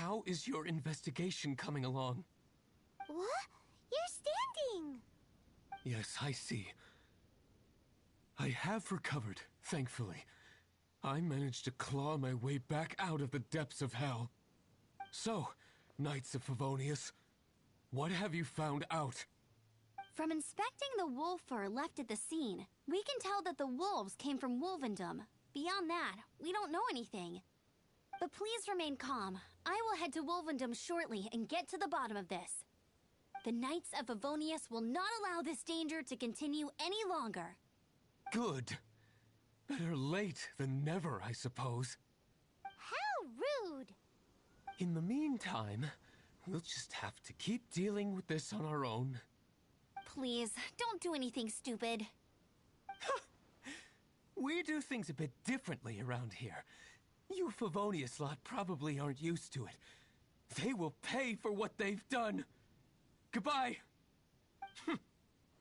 how is your investigation coming along? What? You're standing! Yes, I see. I have recovered, thankfully. I managed to claw my way back out of the depths of hell. So, Knights of Favonius, what have you found out? From inspecting the wolf fur left at the scene, we can tell that the wolves came from Wolvendom. Beyond that, we don't know anything. But please remain calm. I will head to Wolvendom shortly and get to the bottom of this. The Knights of Favonius will not allow this danger to continue any longer. Good. Better late than never, I suppose. How rude! In the meantime, we'll just have to keep dealing with this on our own. Please, don't do anything stupid. We do things a bit differently around here. You Favonius lot probably aren't used to it. They will pay for what they've done. Goodbye.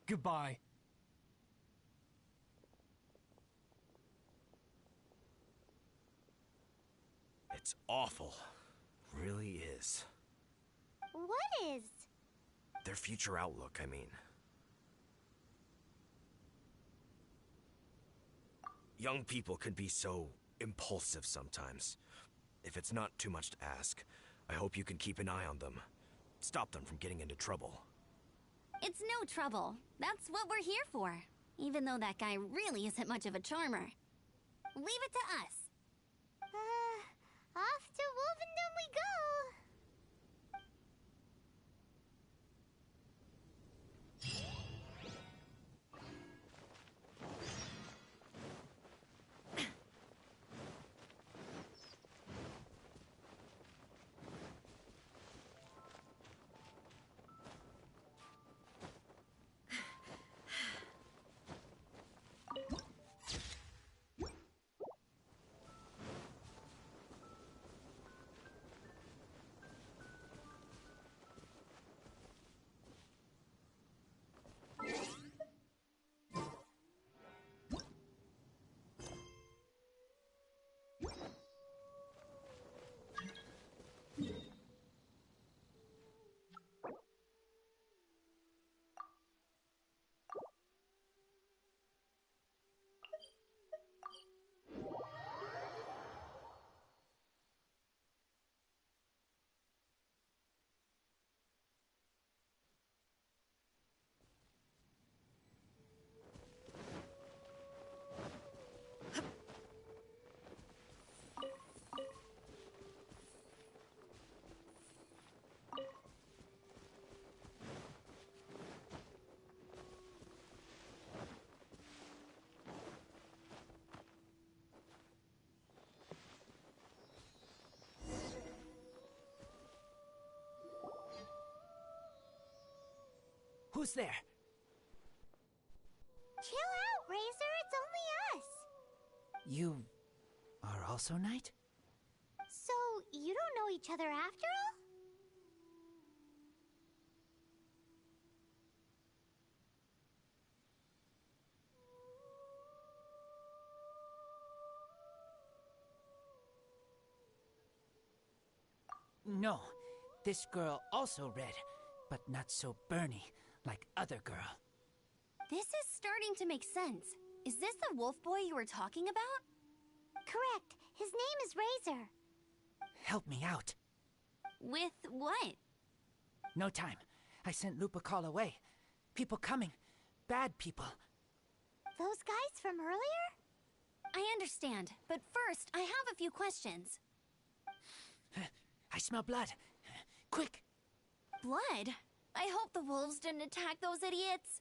Goodbye. It's awful. Really is. What is? Their future outlook, I mean. Young people can be so impulsive sometimes. If it's not too much to ask, I hope you can keep an eye on them. Stop them from getting into trouble. It's no trouble. That's what we're here for. Even though that guy really isn't much of a charmer. Leave it to us. Off to Wolvendom we go! Who's there? Chill out, Razor, it's only us! You are also Knight? So, you don't know each other after all? No, this girl also red, but not so burny like other girl. This is starting to make sense. Is this the wolf boy you were talking about? Correct. His name is Razor. Help me out. With what? No time. I sent Lupercal away. People coming. Bad people. Those guys from earlier? I understand, but first, I have a few questions. I smell blood. Quick! Blood? I hope the wolves didn't attack those idiots.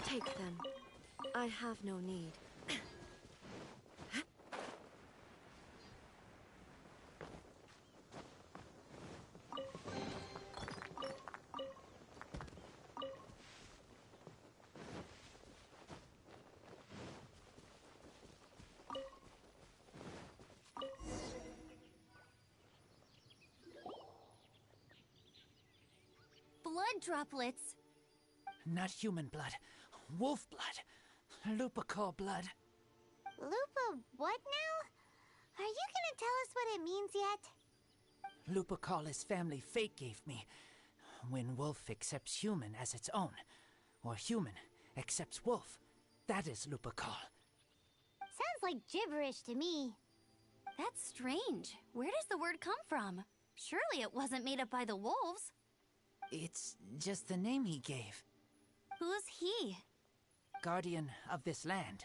Take them. I have no need. blood droplets. Not human blood. Wolf blood. Lupical blood. Lupa, what now? Are you gonna tell us what it means yet? Lupical is family fate gave me. When wolf accepts human as its own, or human accepts wolf, that is Lupical. Sounds like gibberish to me. That's strange. Where does the word come from? Surely it wasn't made up by the wolves. It's just the name he gave. Who's he? Guardian of this land.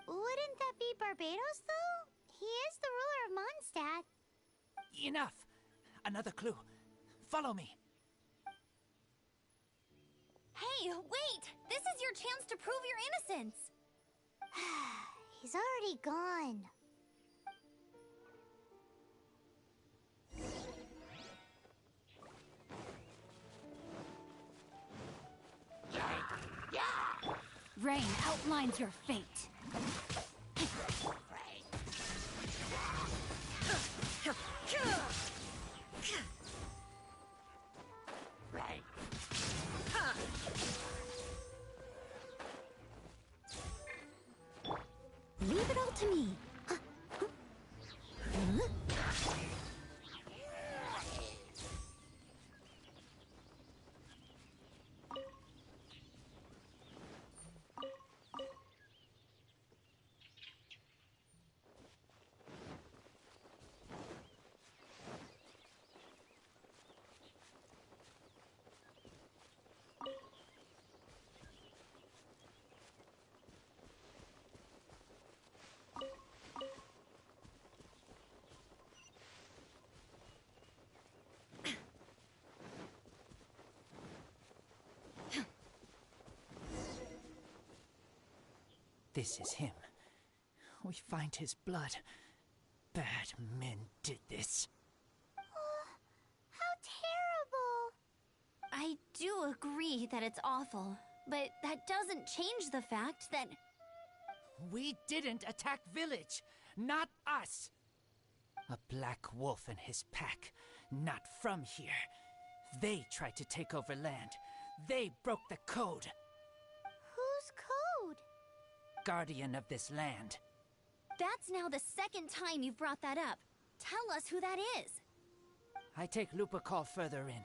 Wouldn't that be Barbados, though? He is the ruler of Mondstadt. Enough! Another clue. Follow me. Hey, wait! This is your chance to prove your innocence! He's already gone. Rain outlines your fate. Leave it all to me. This is him. We find his blood. Bad men did this. How terrible. I do agree that it's awful, but that doesn't change the fact that... We didn't attack village. Not us. A black wolf and his pack. Not from here. They tried to take over land. They broke the code. Whose code? Guardian of this land. That's now the second time you've brought that up. Tell us who that is. I take Lupical further in.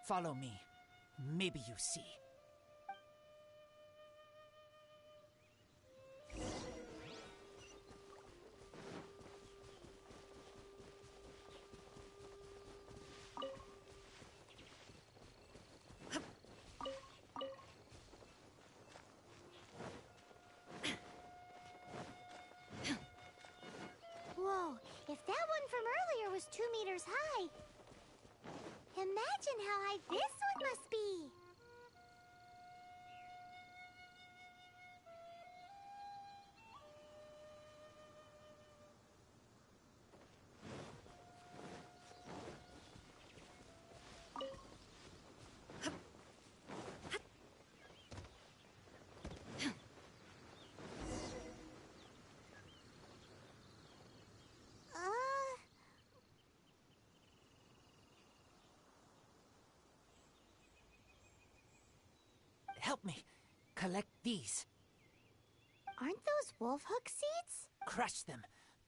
Follow me. Maybe you see. Whoa, if that one from earlier was 2 meters high, imagine how high this one must be. Help me. Collect these. Aren't those wolf hook seeds? Crush them.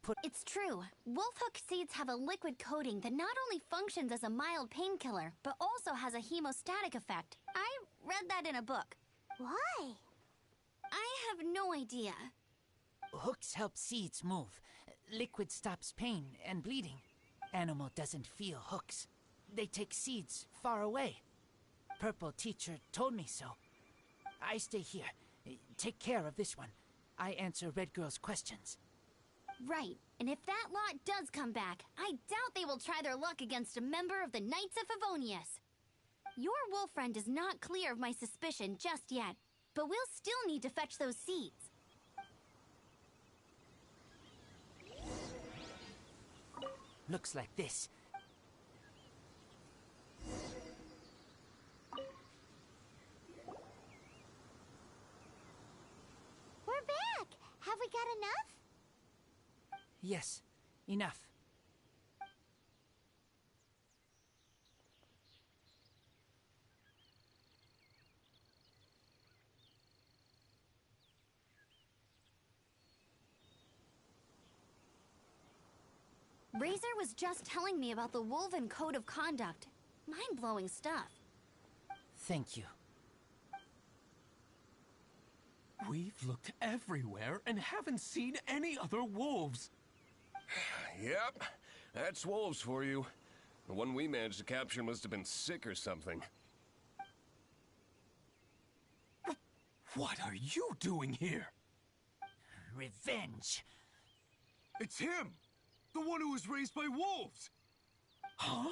Put... It's true. Wolfhook seeds have a liquid coating that not only functions as a mild painkiller, but also has a hemostatic effect. I read that in a book. Why? I have no idea. Hooks help seeds move. Liquid stops pain and bleeding. Animal doesn't feel hooks. They take seeds far away. Purple teacher told me so. I stay here. Take care of this one. I answer Red Girl's questions. Right, and if that lot does come back, I doubt they will try their luck against a member of the Knights of Favonius. Your wolf friend is not clear of my suspicion just yet, but we'll still need to fetch those seeds. Looks like this. We're back. Have we got enough? Yes, enough. Razor was just telling me about the Wolven Code of Conduct. Mind-blowing stuff. Thank you. We've looked everywhere and haven't seen any other wolves. Yep, that's wolves for you. The one we managed to capture must have been sick or something. What are you doing here? Revenge. It's him! The one who was raised by wolves! Huh?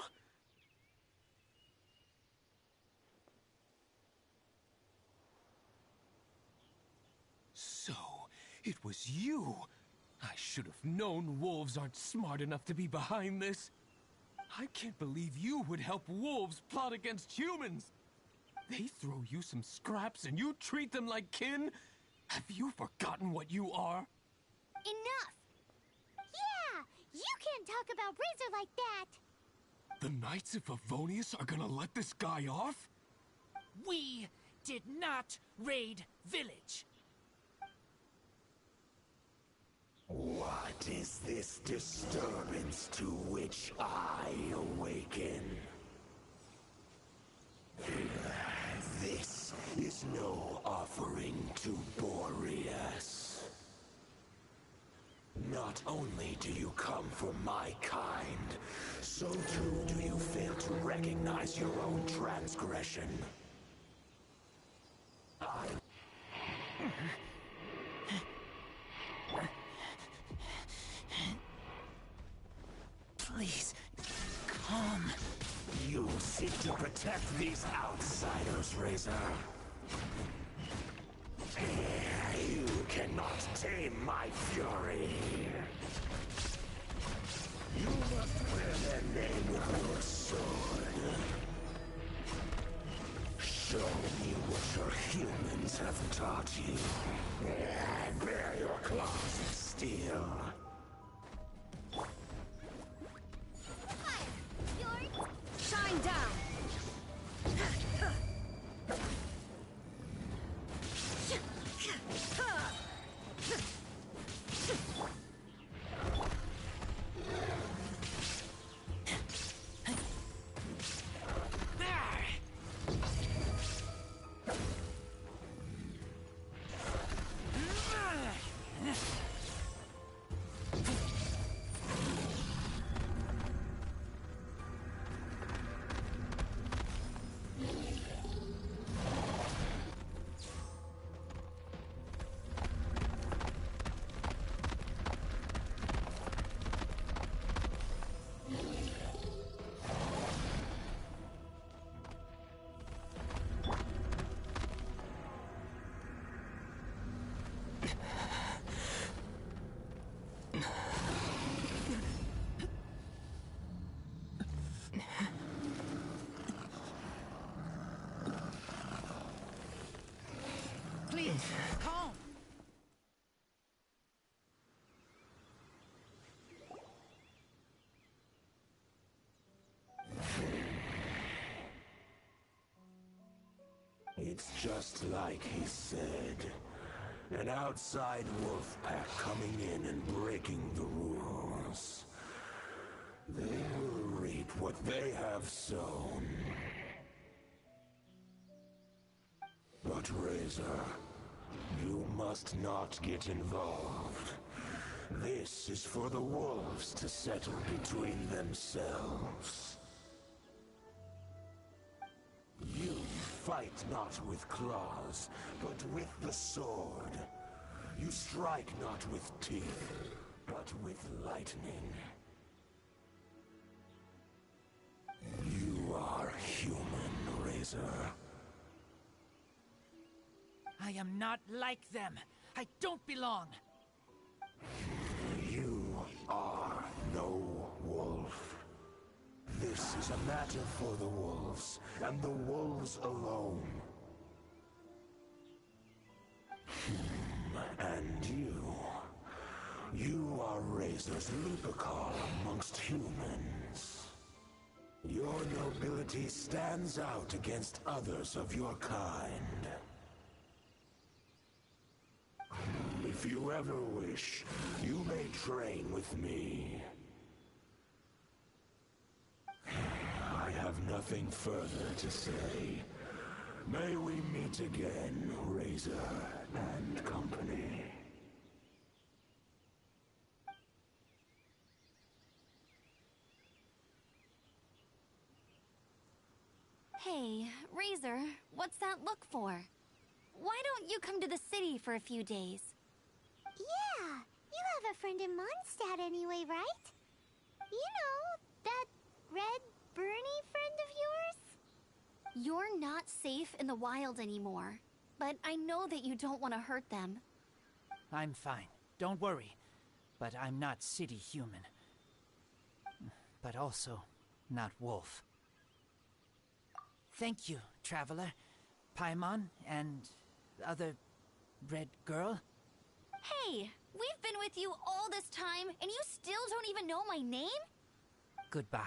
So, it was you! I should have known wolves aren't smart enough to be behind this. I can't believe you would help wolves plot against humans! They throw you some scraps and you treat them like kin? Have you forgotten what you are? Enough! Yeah! You can't talk about Razor like that! The Knights of Favonius are gonna let this guy off? We did not raid village. What is this disturbance to which I awaken? This is no offering to Boreas. Not only do you come for my kind, so too do you fail to recognize your own transgression. Please, calm. You seek to protect these outsiders, Razor. You cannot tame my fury. You must wear their name with your sword. Show me what your humans have taught you. Bear your claws of steel. Shine down! Please, calm. It's just like he said. An outside wolf pack coming in and breaking the rules. They will reap what they have sown. But Razor, you must not get involved. This is for the wolves to settle between themselves. You fight not with claws, but with the sword. You strike not with teeth, but with lightning. You are human, Razor. I am not like them. I don't belong. You are no wolf. This is a matter for the wolves, and the wolves alone. And you are Razor's Lupercal amongst humans. Your nobility stands out against others of your kind. If you ever wish, you may train with me. nothing further to say. May we meet again, Razor and company. Hey, Razor, what's that look for? Why don't you come to the city for a few days? Yeah, you have a friend in Mondstadt anyway, right? You know, that red Bernie friend of yours? You're not safe in the wild anymore, but I know that you don't want to hurt them. I'm fine. Don't worry. But I'm not city human. But also not wolf. Thank you, Traveler. Paimon and the other red girl. Hey, we've been with you all this time, and you still don't even know my name? Goodbye.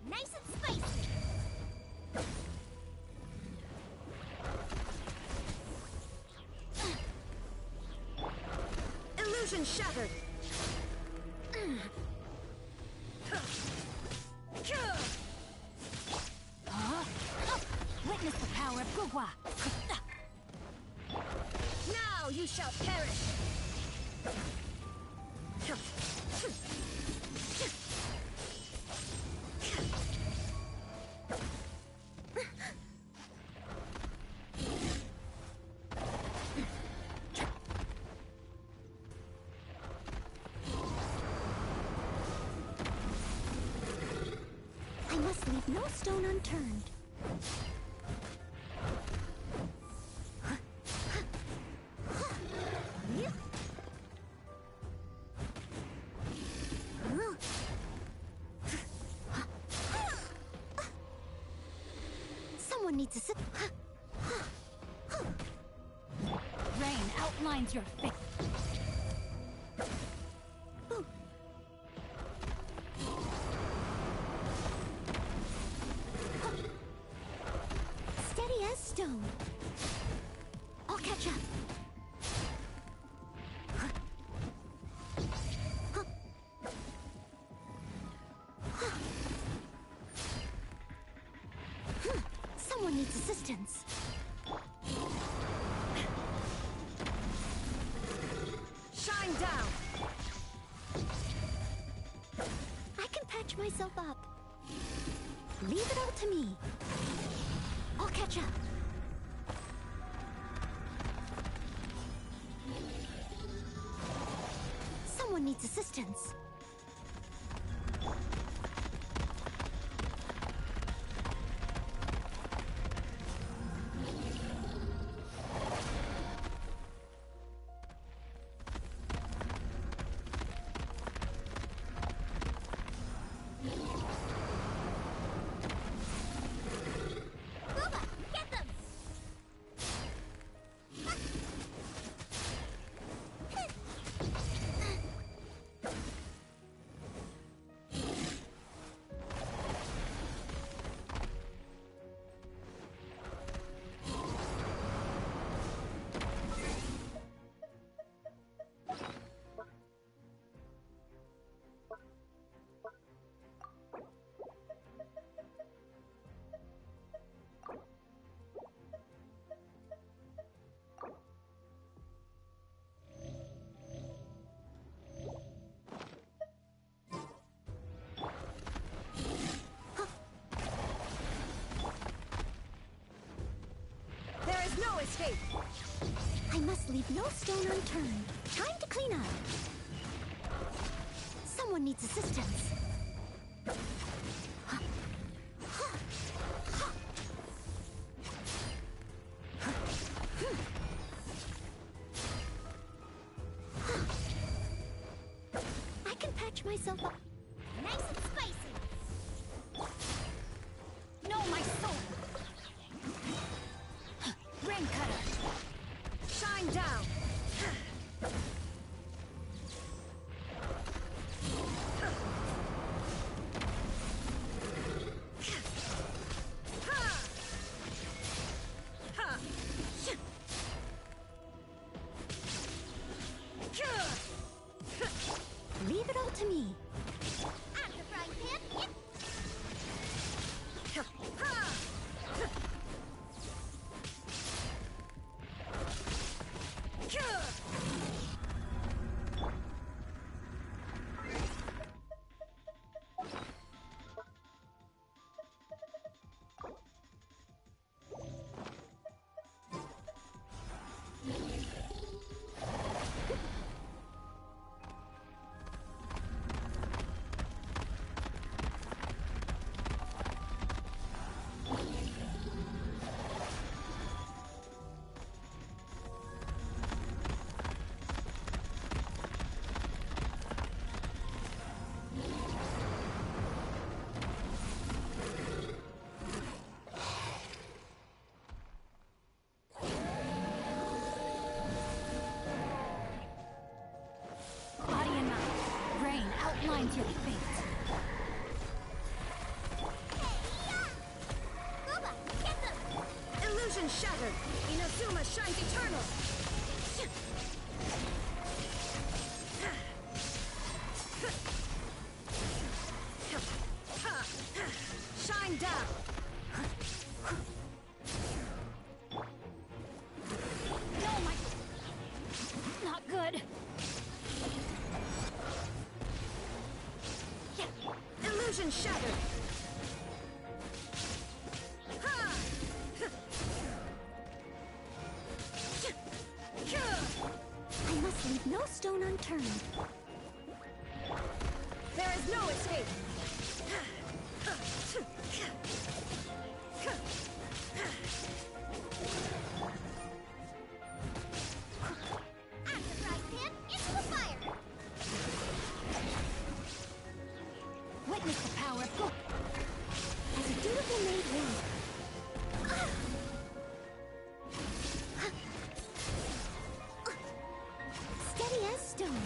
Nice and spicy! Illusion shattered! Witness the power of Gugwa! Now you shall perish! I must leave no stone unturned. Someone needs to sit. Rain outlines your face. Steady as stone. I'll catch up. Someone needs assistance. Shine down! I can patch myself up. Leave it all to me. I'll catch up. Someone needs assistance. Booba, get them! I must leave no stone unturned. Time to clean up. Someone needs assistance. I can patch myself up. Nice and spicy. No, my sword! Rain cutter! Shine down! Leave it all to me. At the frying pan! Body and mouth. Brain outlines your fate. Illusion shattered! Inazuma shines eternal! Shine down! No, my... Not good. Illusion shattered! I must leave no stone unturned. There is no escape! At the frying pan, into the fire! Witness the power of God! As a dutiful maid will. Steady as stone.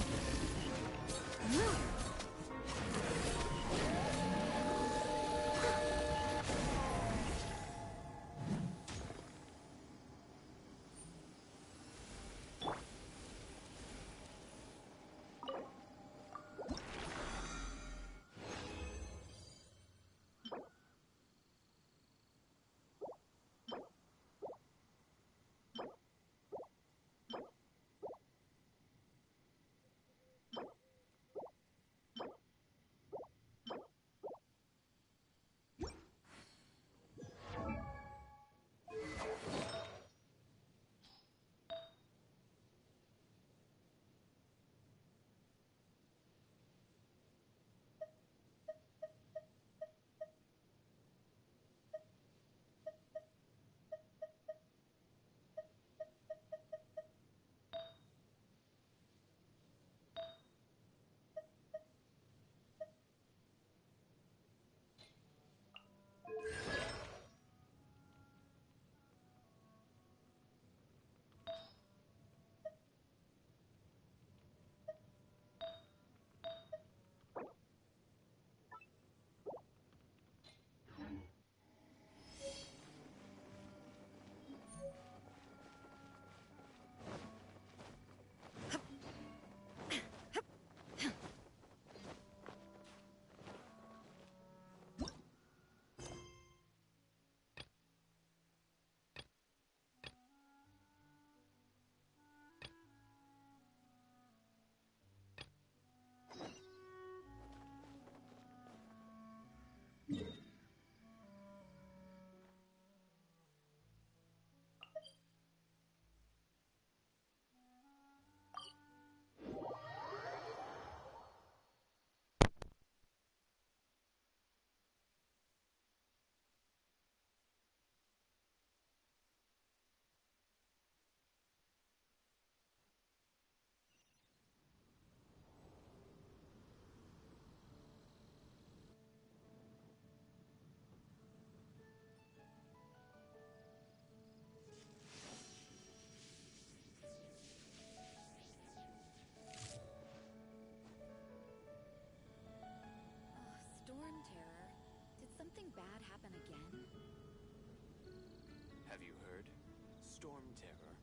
Storm Terror.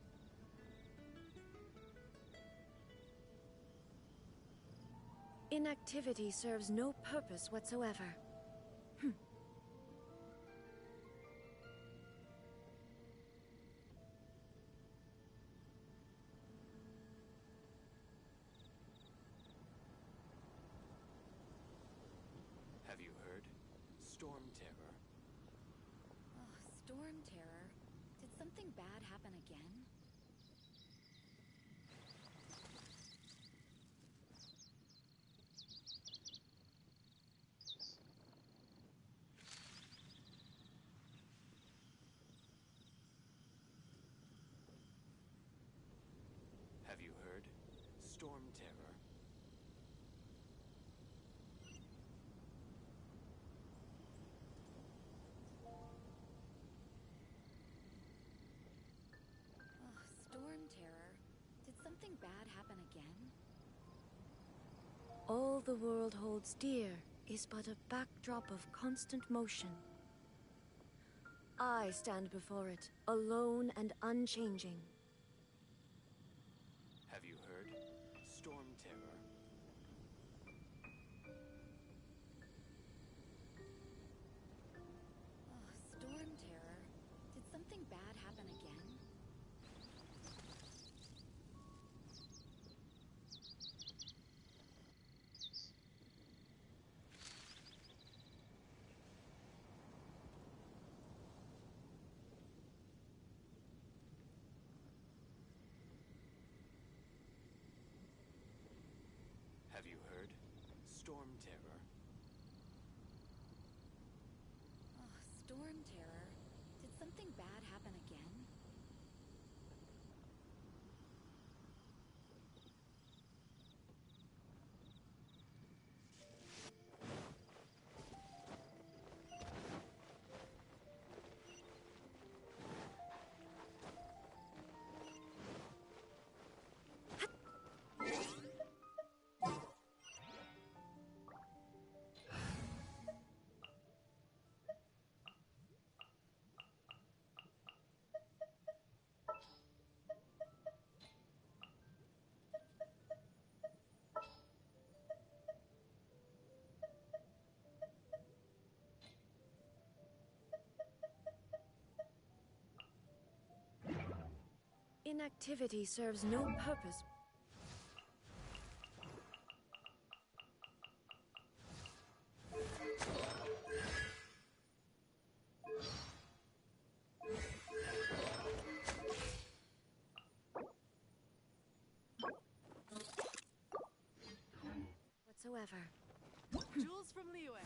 Inactivity serves no purpose whatsoever. Have you heard? Storm Terror. Oh, Storm Terror. Did something bad happen again? Have you heard? Storm Terror. Oh, Storm Terror. Did something bad happen again? All the world holds dear is but a backdrop of constant motion. I stand before it, alone and unchanging. Have you heard? Storm Terror. Oh, Storm Terror. Did something bad happen again? Have you heard? Storm Terror. Oh, Storm Terror. Did something bad happen again? Inactivity serves no purpose. Whatsoever. Jewels from Liyue.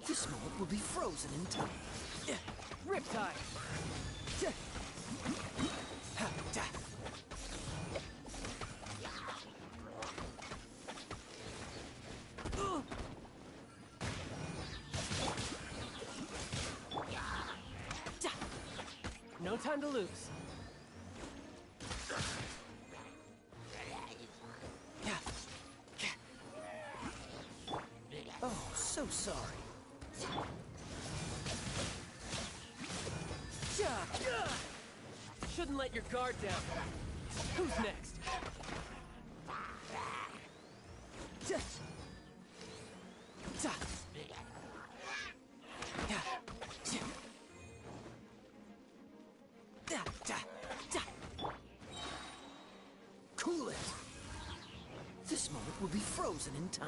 This moment will be frozen in time. Riptide! No time to lose. Oh, so sorry. Shouldn't let your guard down. Who's next? Cool it. This moment will be frozen. frozen in time.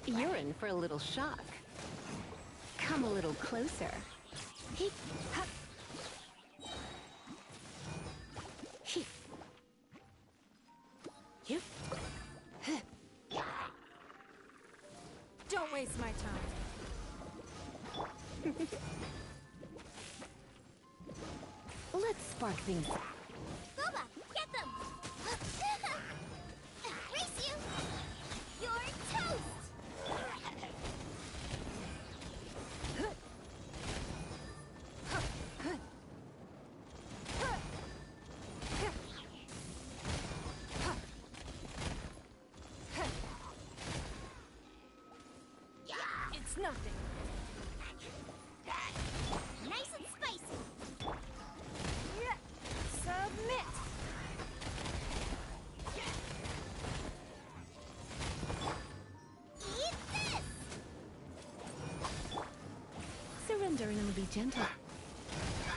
You're in for a little shock. Come a little closer. Heep, hup. Heep. Yep. Don't waste my time. Let's spark things up. Boba, get them! Race you! You're toast! It's nothing. Nice and spicy! Submit! Eat this! Surrendering will be gentle.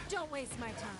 Don't waste my time.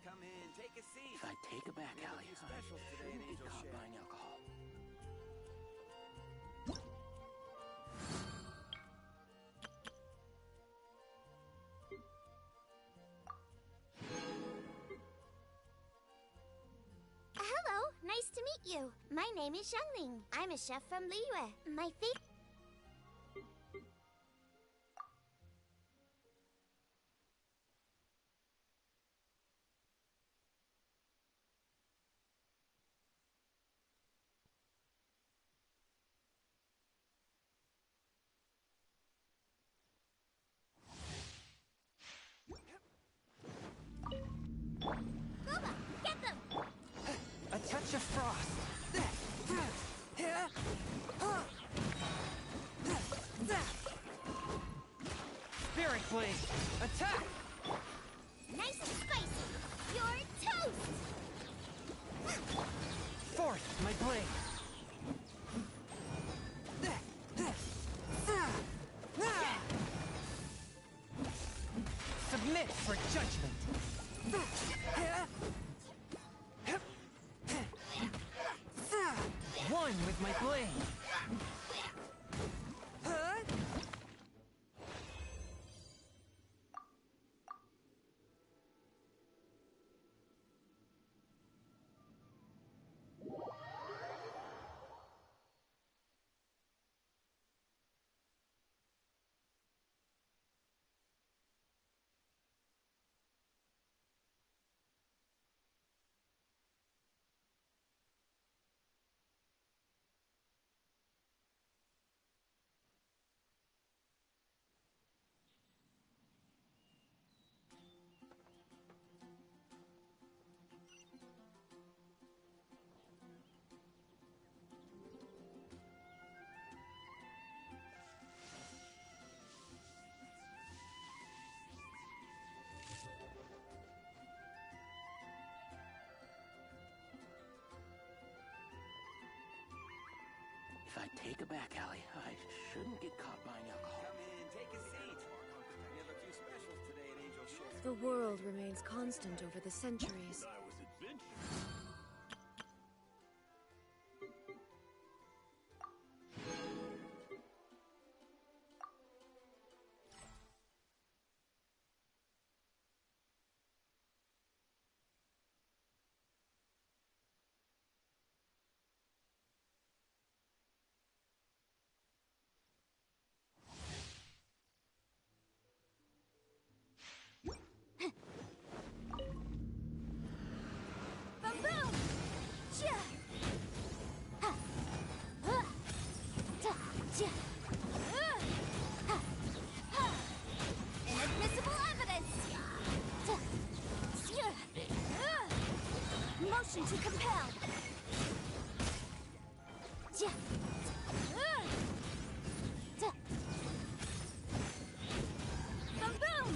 Come in, take a seat. If I take a back alley, Your specials I today in shouldn't be Angel caught Share. buying alcohol. Hello, nice to meet you. My name is Xiangling. I'm a chef from Liyue. My favorite... Boba, get them! A touch of frost. Spirit blade, attack! Nice and spicy! You're toast! Force my blade. Submit for judgment. One with my blade. If I take a back alley, I shouldn't get caught buying alcohol. Come in, take a seat. We have a few specials today at Angel Share. The world remains constant over the centuries. I was adventurous. Inadmissible evidence! Motion to compel! Boom!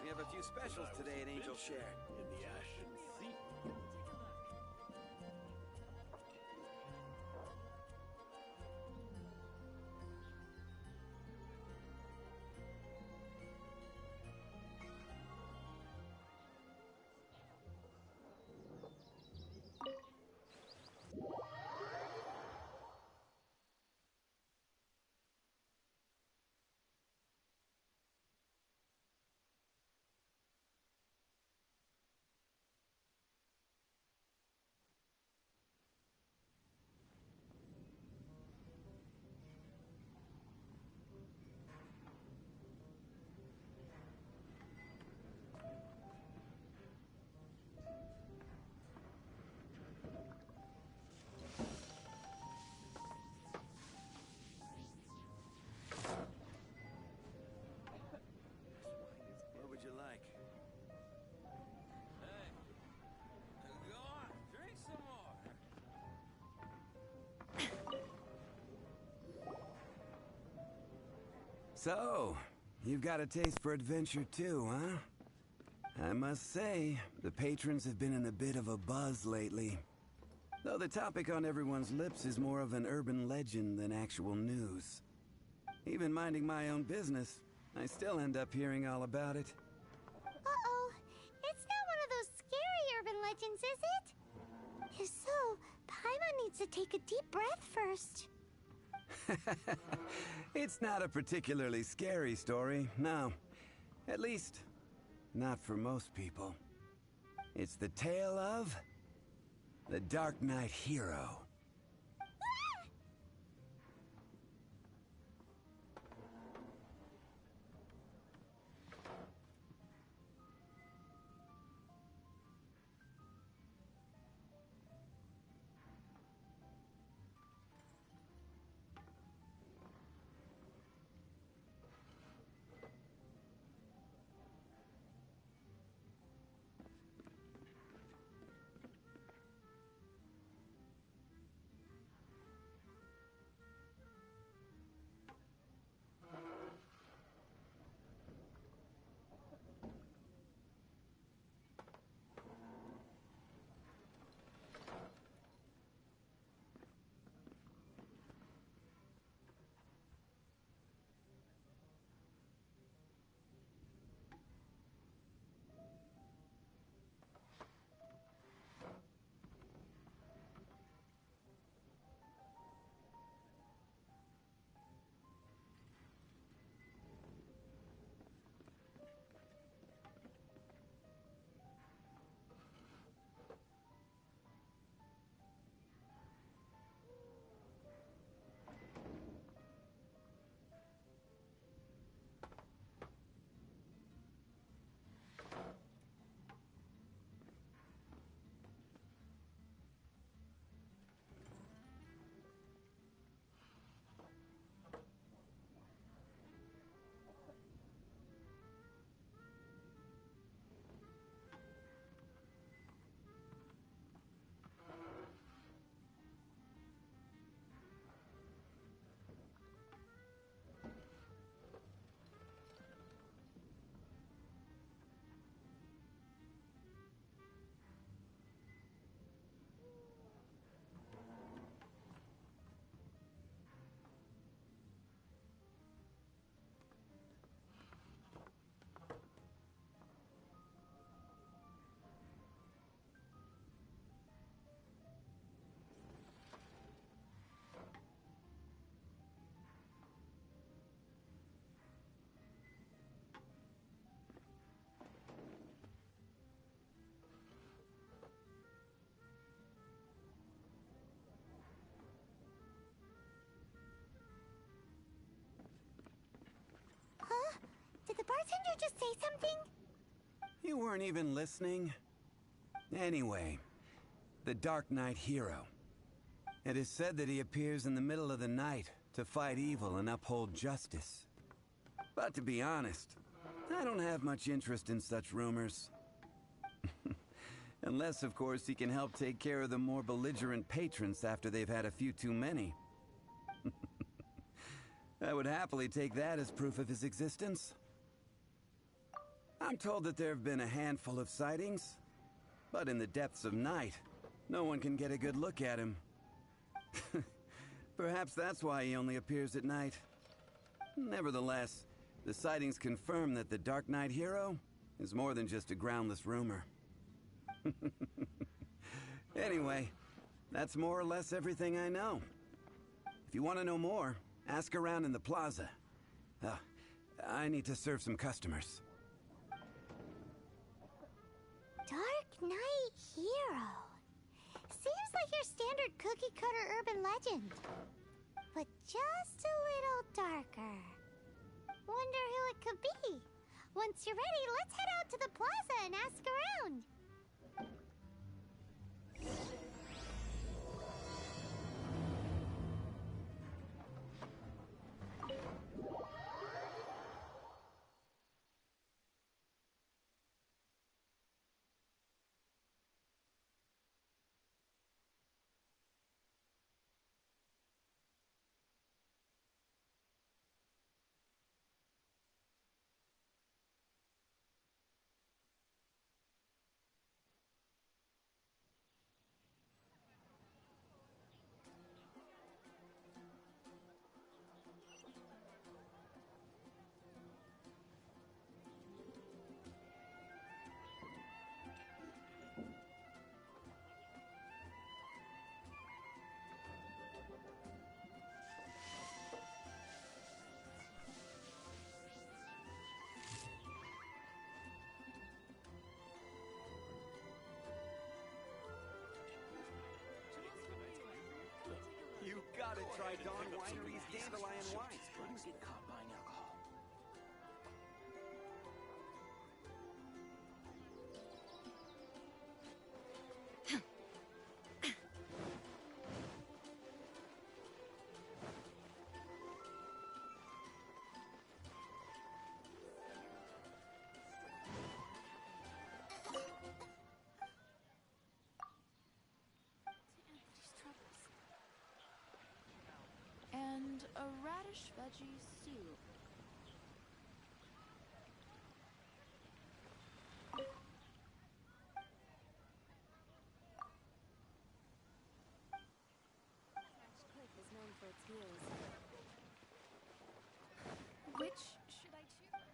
We have a few specials today at Angel Share. In the Ashen Sea. So, you've got a taste for adventure too, huh? I must say, the patrons have been in a bit of a buzz lately. Though the topic on everyone's lips is more of an urban legend than actual news. Even minding my own business, I still end up hearing all about it. Uh-oh. It's not one of those scary urban legends, is it? If so, Paimon needs to take a deep breath first. It's not a particularly scary story, no. At least, not for most people. It's the tale of the Dark Knight Hero. Huh? Did the bartender just say something? You weren't even listening? Anyway, the Dark Knight Hero. It is said that he appears in the middle of the night to fight evil and uphold justice. But to be honest, I don't have much interest in such rumors. Unless, of course, he can help take care of the more belligerent patrons after they've had a few too many. I would happily take that as proof of his existence. I'm told that there have been a handful of sightings, but in the depths of night, no one can get a good look at him. Perhaps that's why he only appears at night. Nevertheless, the sightings confirm that the Dark Knight Hero is more than just a groundless rumor. Anyway, that's more or less everything I know. If you want to know more, ask around in the plaza. I need to serve some customers. Dark Knight Hero. Seems like your standard cookie-cutter urban legend. But just a little darker. Wonder who it could be. Once you're ready, let's head out to the plaza and ask around. try Dawn Winery's Dandelion Wine. Couldn't get caught buying alcohol. And a radish veggie soup. Cliff is known for its heels. Which should I choose?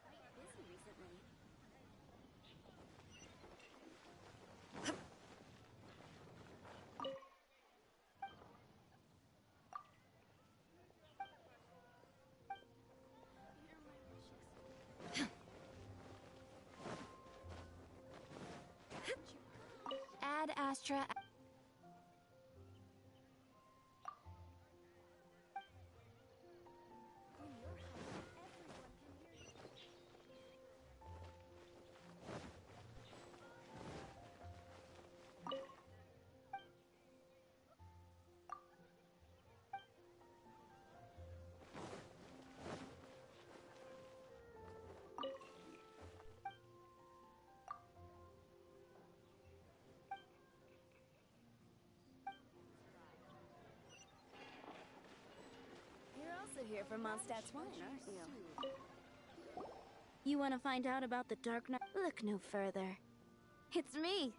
Quite busy recently. Ad Astra. You're also here for Mondstadt's wine, aren't you? You want to find out about the Dark Knight? Look no further. It's me.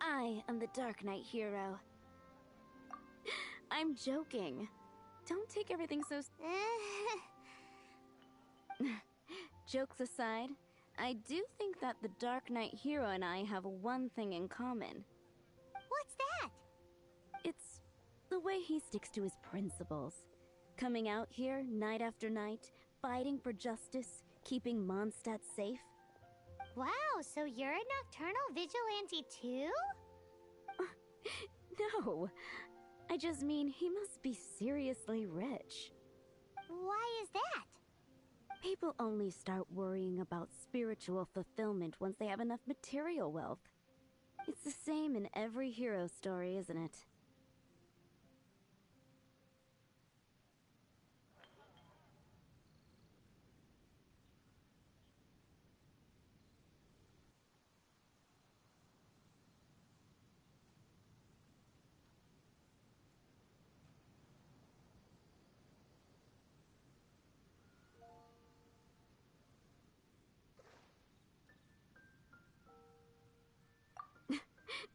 I am the Dark Knight hero. I'm joking. Don't take everything so... Jokes aside, I do think that the Dark Knight hero and I have one thing in common. What's that? It's the way he sticks to his principles. Coming out here night after night, fighting for justice, keeping Mondstadt safe. Wow, so you're a nocturnal vigilante too? No, I just mean he must be seriously rich. Why is that? People only start worrying about spiritual fulfillment once they have enough material wealth. It's the same in every hero story, isn't it?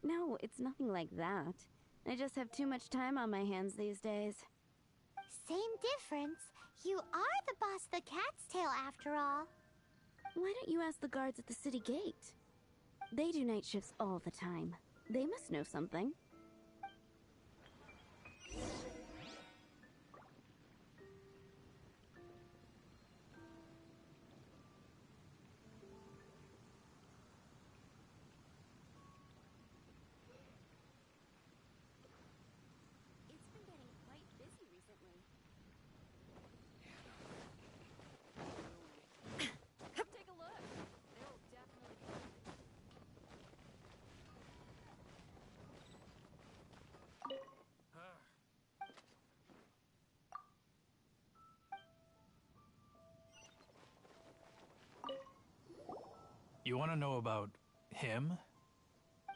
No, it's nothing like that. I just have too much time on my hands these days. Same difference. You are the boss of the Cat's Tail after all. Why don't you ask the guards at the city gate? They do night shifts all the time. They must know something. It's been getting quite busy recently. Take a look. They'll definitely... You want to know about him?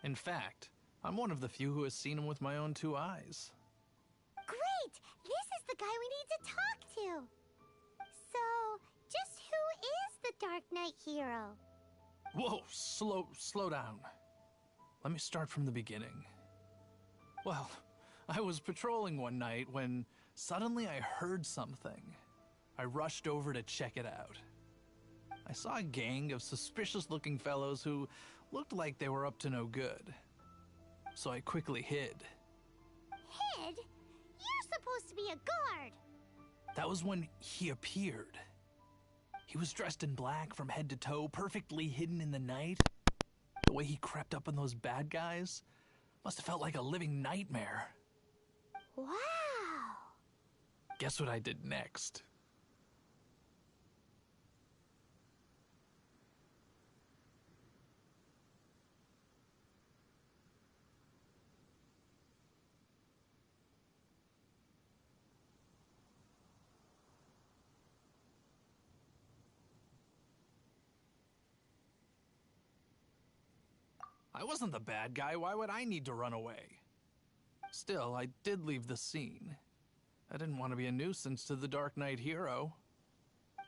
In fact, I'm one of the few who has seen him with my own two eyes. Great! This is the guy we need to talk to. So, just who is the Dark Knight hero? Whoa, slow down. Let me start from the beginning. Well, I was patrolling one night when suddenly I heard something. I rushed over to check it out. I saw a gang of suspicious-looking fellows who looked like they were up to no good. So I quickly hid. Hid? You're supposed to be a guard. That was when he appeared. He was dressed in black from head to toe, perfectly hidden in the night. The way he crept up on those bad guys, Must have felt like a living nightmare. Wow! Guess what I did next? I wasn't the bad guy. Why would I need to run away? Still, I did leave the scene. I didn't want to be a nuisance to the Dark Knight hero.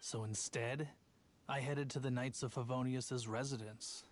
So instead, I headed to the Knights of Favonius's residence.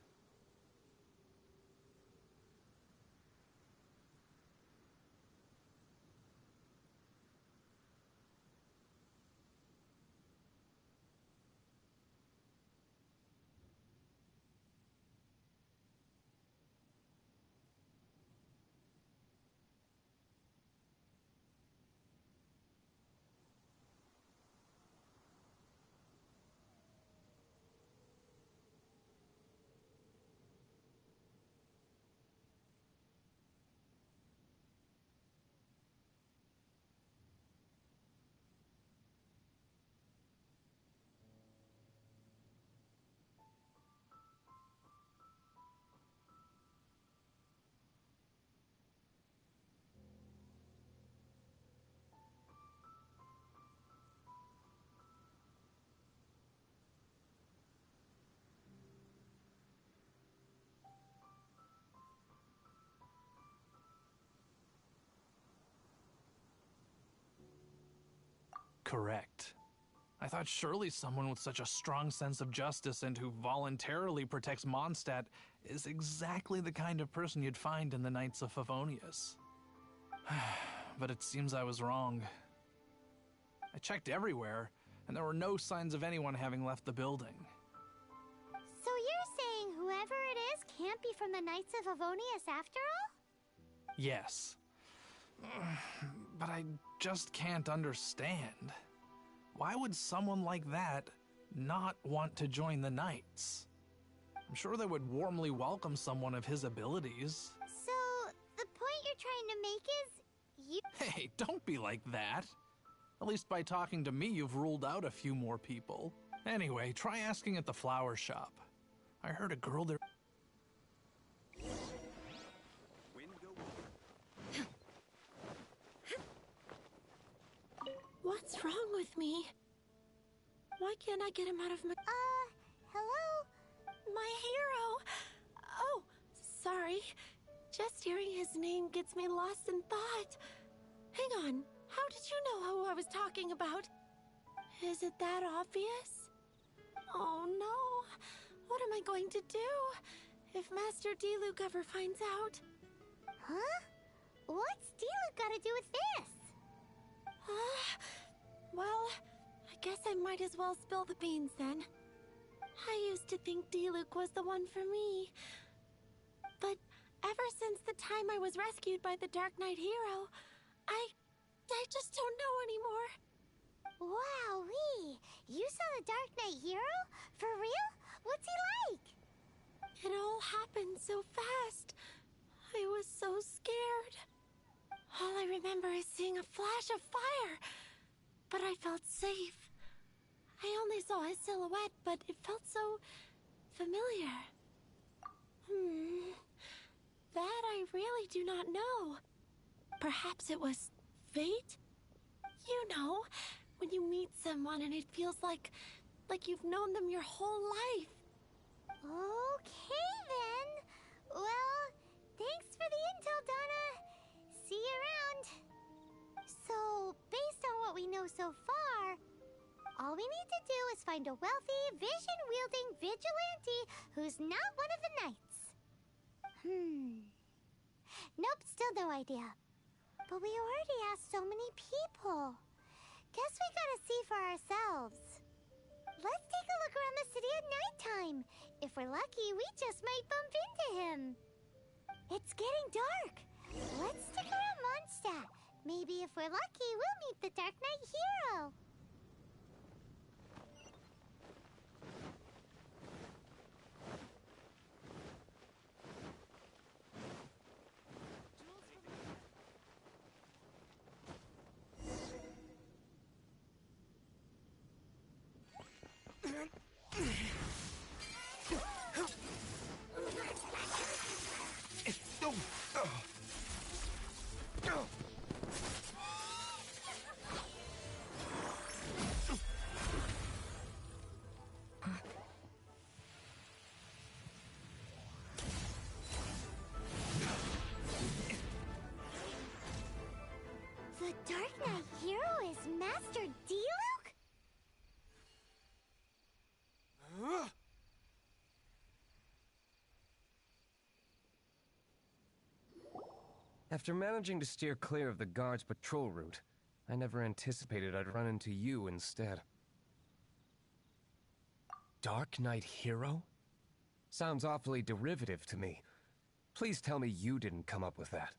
Correct. I thought surely someone with such a strong sense of justice and who voluntarily protects Mondstadt is exactly the kind of person you'd find in the Knights of Favonius. But it seems I was wrong. I checked everywhere, and there were no signs of anyone having left the building. So you're saying whoever it is can't be from the Knights of Favonius after all? Yes. But I just can't understand. Why would someone like that not want to join the Knights? I'm sure they would warmly welcome someone of his abilities. So, the point you're trying to make is you... Hey, don't be like that. At least by talking to me, you've ruled out a few more people. Anyway, try asking at the flower shop. I heard a girl there... What's wrong with me? Why can't I get him out of my... hello? My hero! Oh, sorry. Just hearing his name gets me lost in thought. Hang on, how did you know who I was talking about? Is it that obvious? Oh no, what am I going to do if Master Diluc ever finds out? Huh? What's Diluc got to do with this? Well, I guess I might as well spill the beans then. I used to think Diluc was the one for me. But ever since the time I was rescued by the Dark Knight hero, I just don't know anymore. Wowee! You saw the Dark Knight hero? For real? What's he like? It all happened so fast. I was so scared. All I remember is seeing a flash of fire, but I felt safe. I only saw his silhouette, but it felt so familiar. That I really do not know. Perhaps it was fate? You know, when you meet someone and it feels like you've known them your whole life. Okay then. Well, thanks for the intel, Donna. See you around. So, based on what we know so far, all we need to do is find a wealthy, vision-wielding vigilante who's not one of the knights. Nope, still no idea. But we already asked so many people. Guess we gotta see for ourselves. Let's take a look around the city at nighttime. If we're lucky, we just might bump into him. It's getting dark. Let's stick around Mondstadt. Maybe if we're lucky, we'll meet the Dark Knight hero. After managing to steer clear of the guards' patrol route, I never anticipated I'd run into you instead. Dark Knight Hero? Sounds awfully derivative to me. Please tell me you didn't come up with that.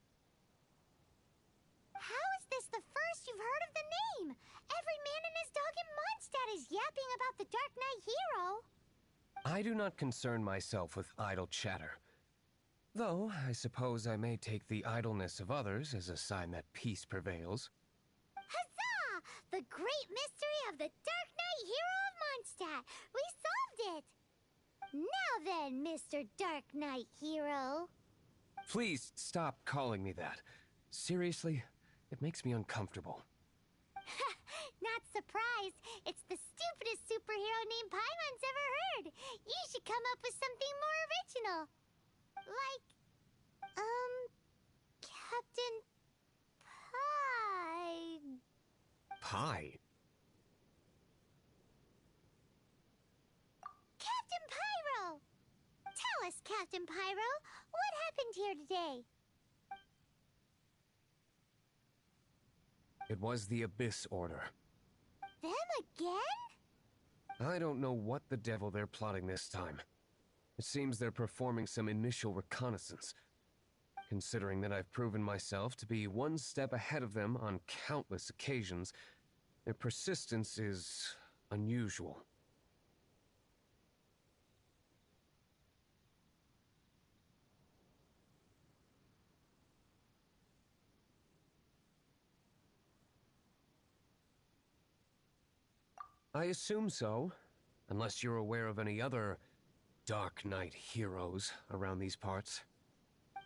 How is this the first you've heard of the name? Every man and his dog in Mondstadt is yapping about the Dark Knight Hero. I do not concern myself with idle chatter. Though, I suppose I may take the idleness of others as a sign that peace prevails. Huzzah! The great mystery of the Dark Knight Hero of Mondstadt! We solved it! Now then, Mr. Dark Knight Hero. Please stop calling me that. Seriously, it makes me uncomfortable. Not surprised. It's the stupidest superhero name Paimon's ever heard. You should come up with something more original. Like, Captain Pie? Captain Pyro! Tell us, Captain Pyro, what happened here today? It was the Abyss Order. Them again? I don't know what the devil they're plotting this time. It seems they're performing some initial reconnaissance. Considering that I've proven myself to be one step ahead of them on countless occasions, their persistence is unusual. I assume so, unless you're aware of any other Dark Knight heroes around these parts.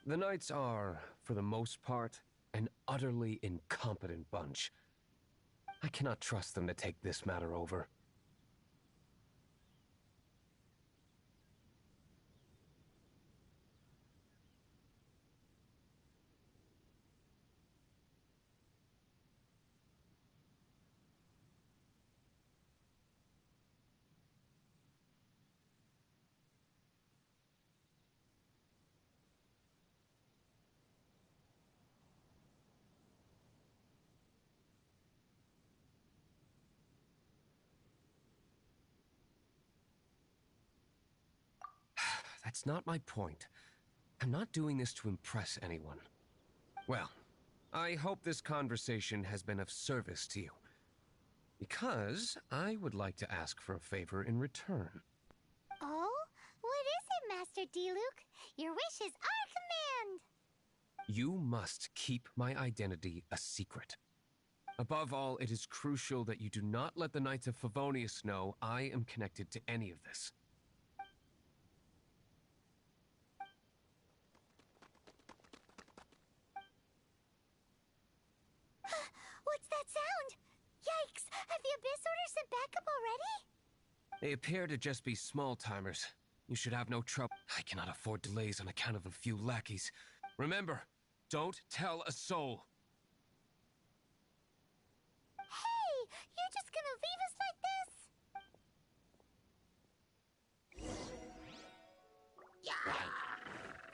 The Knights are, for the most part, an utterly incompetent bunch. I cannot trust them to take this matter over. That's not my point. I'm not doing this to impress anyone. Well, I hope this conversation has been of service to you. Because I would like to ask for a favor in return. Oh? What is it, Master D-Luke? Your wish is our command! You must keep my identity a secret. Above all, it is crucial that you do not let the Knights of Favonius know I am connected to any of this. What's that sound? Yikes! Have the Abyss Order sent backup already? They appear to just be small-timers. You should have no trouble. I cannot afford delays on account of a few lackeys. Remember, don't tell a soul. Hey! You're just gonna leave us like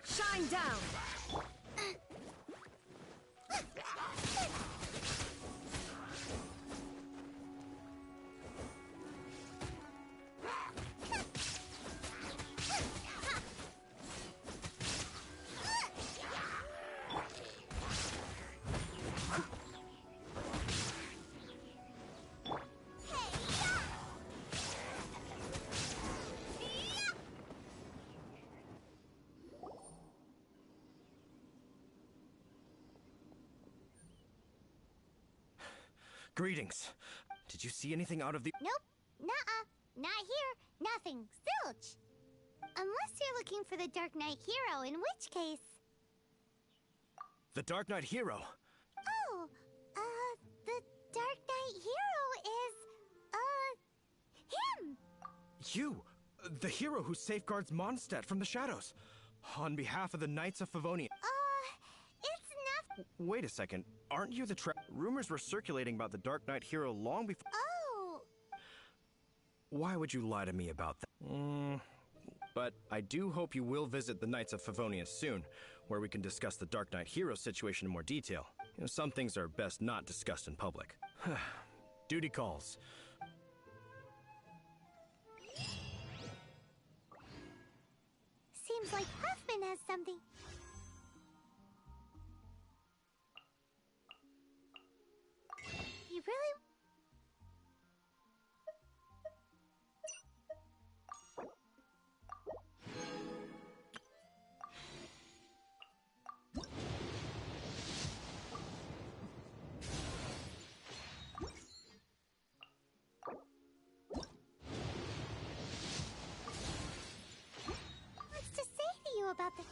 this? Shine down! Greetings. Did you see anything out of the— Nope. Nuh-uh. Not here. Nothing. Zilch. Unless you're looking for the Dark Knight Hero, in which case... The Dark Knight Hero? Oh, the Dark Knight Hero is, him! You! The hero who safeguards Mondstadt from the shadows. On behalf of the Knights of Favonius. It's not... Wait a second. Aren't you the Rumors were circulating about the Dark Knight Hero long before— Oh! Why would you lie to me about that? But I do hope you will visit the Knights of Favonius soon. where we can discuss the Dark Knight hero situation in more detail. You know, some things are best not discussed in public. Duty calls. Seems like Huffman has something. You really... What's to say to you about the...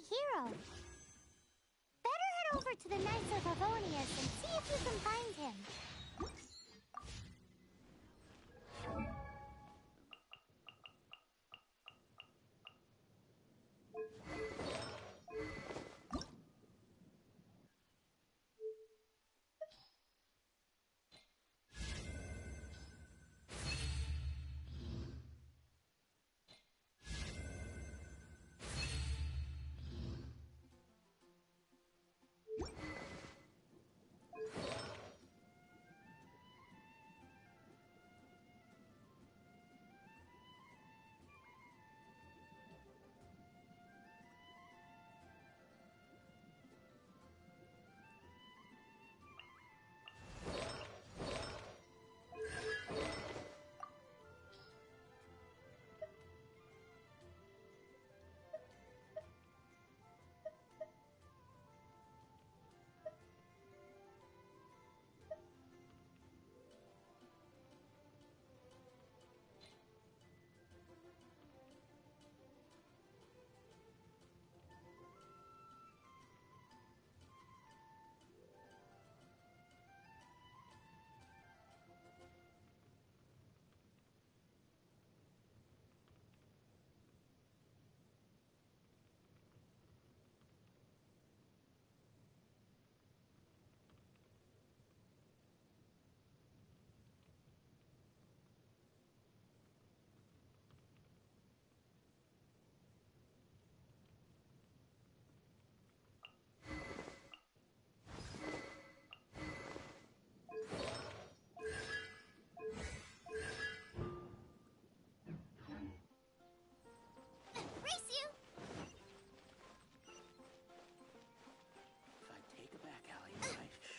Hero. Better head over to the Knights of Favonius and see if you can find him.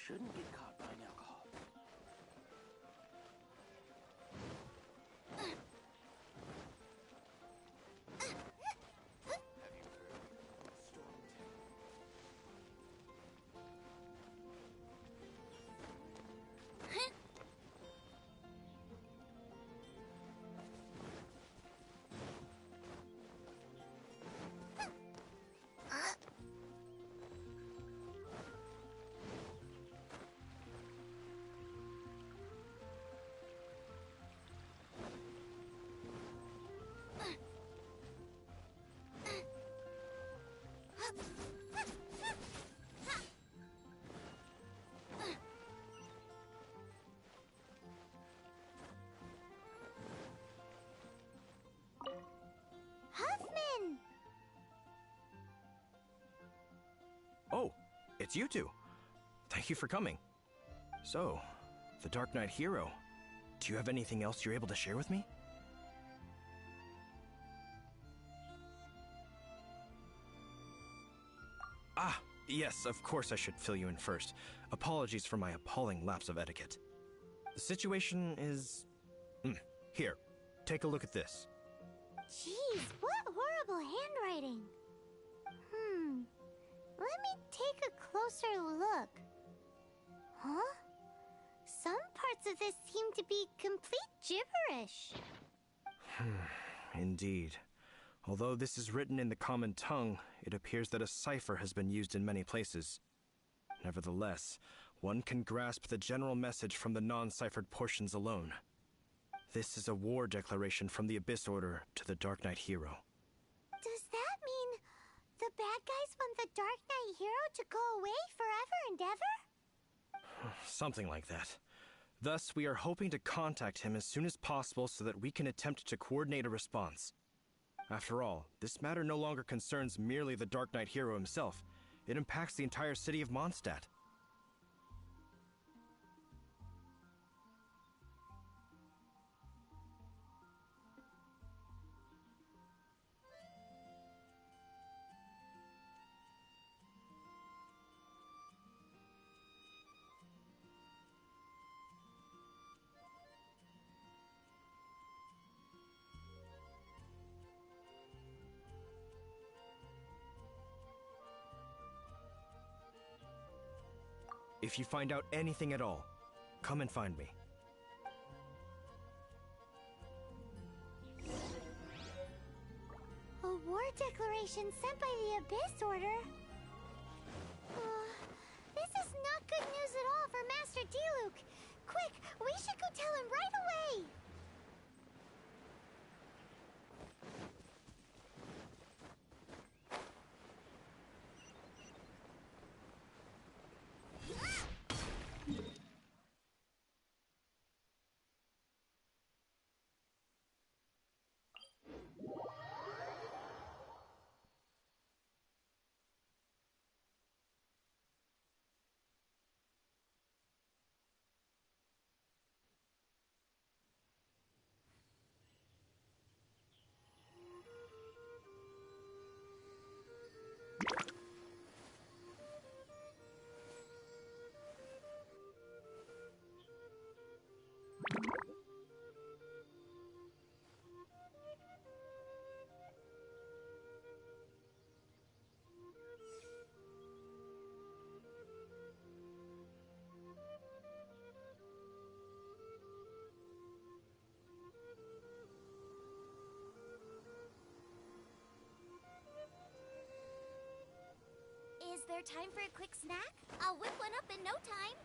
Shouldn't get caught buying alcohol. Huffman! Oh, it's you two. Thank you for coming. So, the Dark Knight hero. Do you have anything else you're able to share with me? Ah, yes, of course I should fill you in first. Apologies for my appalling lapse of etiquette. The situation is... Here, Take a look at this. Jeez, what horrible handwriting. Let me take a closer look. Huh? Some parts of this seem to be complete gibberish. Indeed. Although this is written in the common tongue, it appears that a cipher has been used in many places. Nevertheless, one can grasp the general message from the non-ciphered portions alone. This is a war declaration from the Abyss Order to the Dark Knight hero. Does that mean the bad guys want the Dark Knight hero to go away forever and ever? Something like that. Thus, we are hoping to contact him as soon as possible so that we can attempt to coordinate a response. After all, this matter no longer concerns merely the Dark Knight hero himself. It impacts the entire city of Mondstadt. If you find out anything at all, come and find me. A war declaration sent by the Abyss Order? This is not good news at all for Master Diluc. Quick, we should go tell him right away! Is there time for a quick snack? I'll whip one up in no time.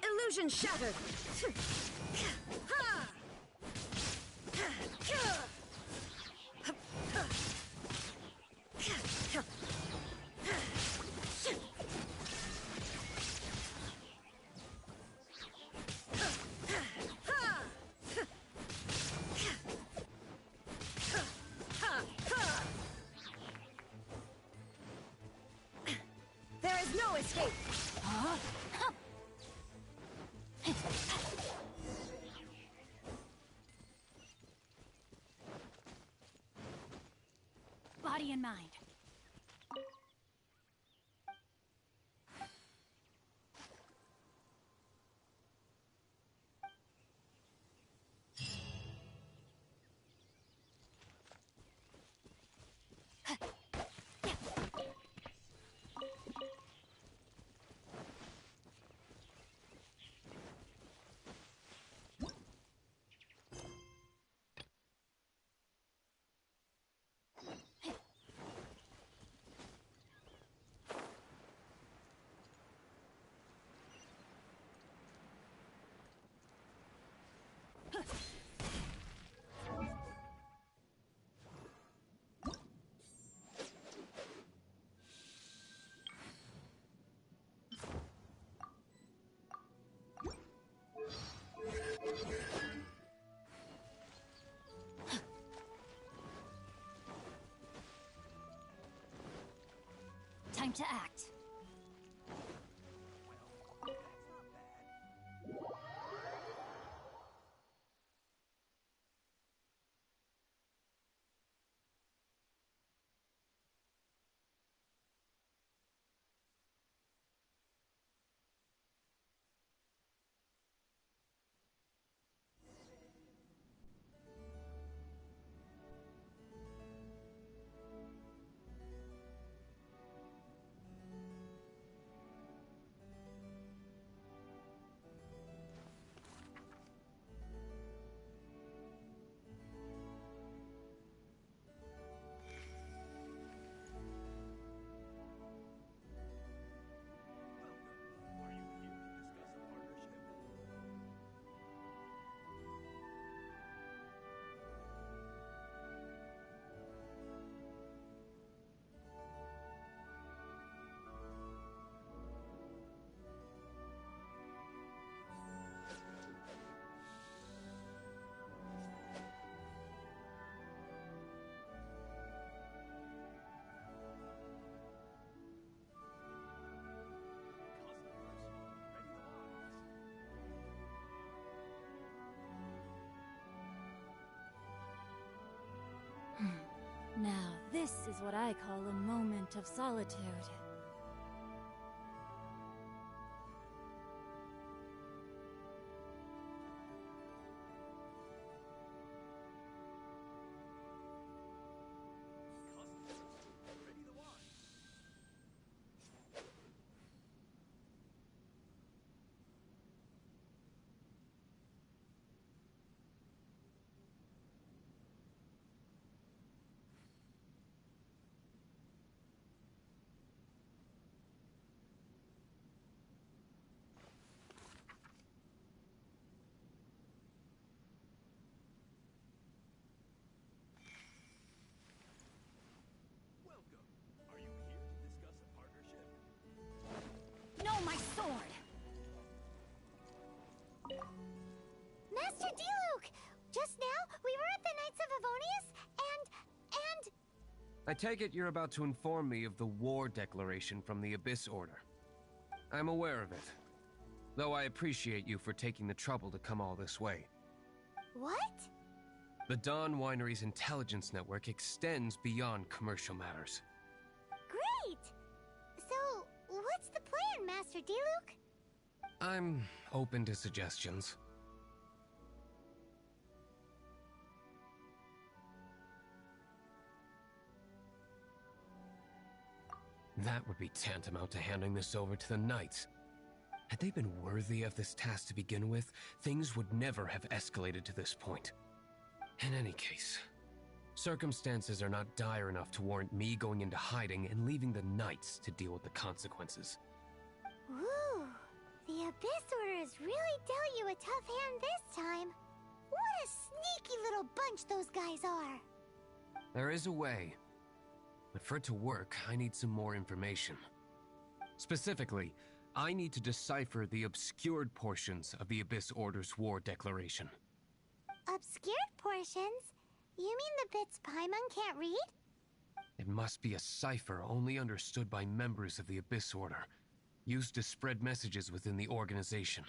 Illusion shattered! There is no escape! Huh? Body and mind. Time to act. Now, this is what I call a moment of solitude. No, my sword! Master Diluc! Just now, we were at the Knights of Avonius, and... I take it you're about to inform me of the war declaration from the Abyss Order. I'm aware of it, though I appreciate you for taking the trouble to come all this way. What? The Dawn Winery's intelligence network extends beyond commercial matters. Great! So, what's the plan, Master Diluc? I'm open to suggestions. That would be tantamount to handing this over to the Knights. Had they been worthy of this task to begin with, things would never have escalated to this point. In any case, circumstances are not dire enough to warrant me going into hiding and leaving the Knights to deal with the consequences. Ooh, the Abyss Order has really dealt you a tough hand this time. What a sneaky little bunch those guys are. There is a way, but for it to work, I need some more information. Specifically, I need to decipher the obscured portions of the Abyss Order's war declaration. Obscured portions? You mean the bits Paimon can't read? It must be a cipher only understood by members of the Abyss Order, used to spread messages within the organization.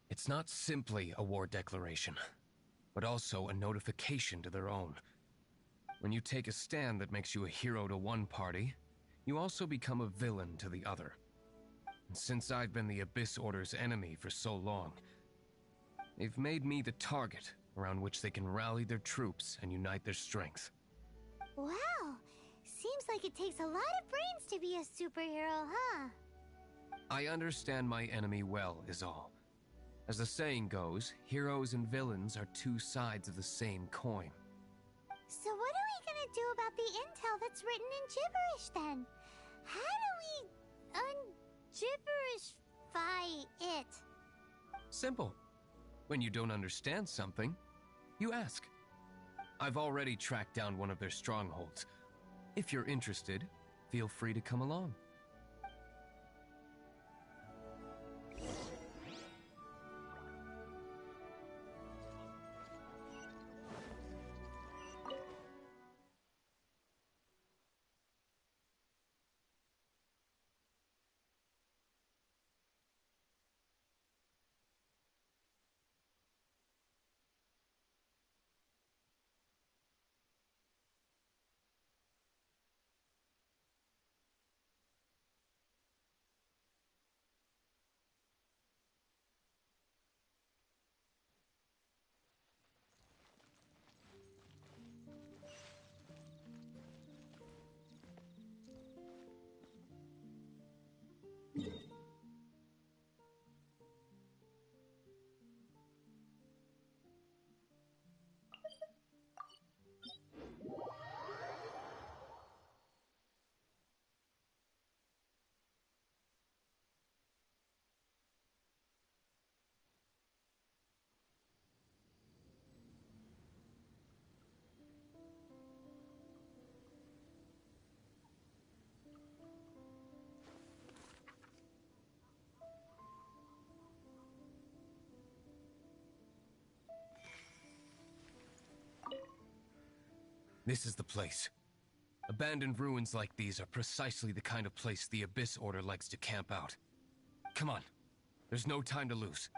It's not simply a war declaration, but also a notification to their own. When you take a stand that makes you a hero to one party, you also become a villain to the other. And since I've been the Abyss Order's enemy for so long, they've made me the target around which they can rally their troops and unite their strength. Wow, seems like it takes a lot of brains to be a superhero, huh? I understand my enemy well, is all. As the saying goes, heroes and villains are two sides of the same coin. So what are we gonna do about the intel that's written in gibberish, then? How do we un-gibberishify it? Simple. When you don't understand something, you ask. I've already tracked down one of their strongholds. If you're interested, feel free to come along. This is the place. Abandoned ruins like these are precisely the kind of place the Abyss Order likes to camp out. Come on. There's no time to lose.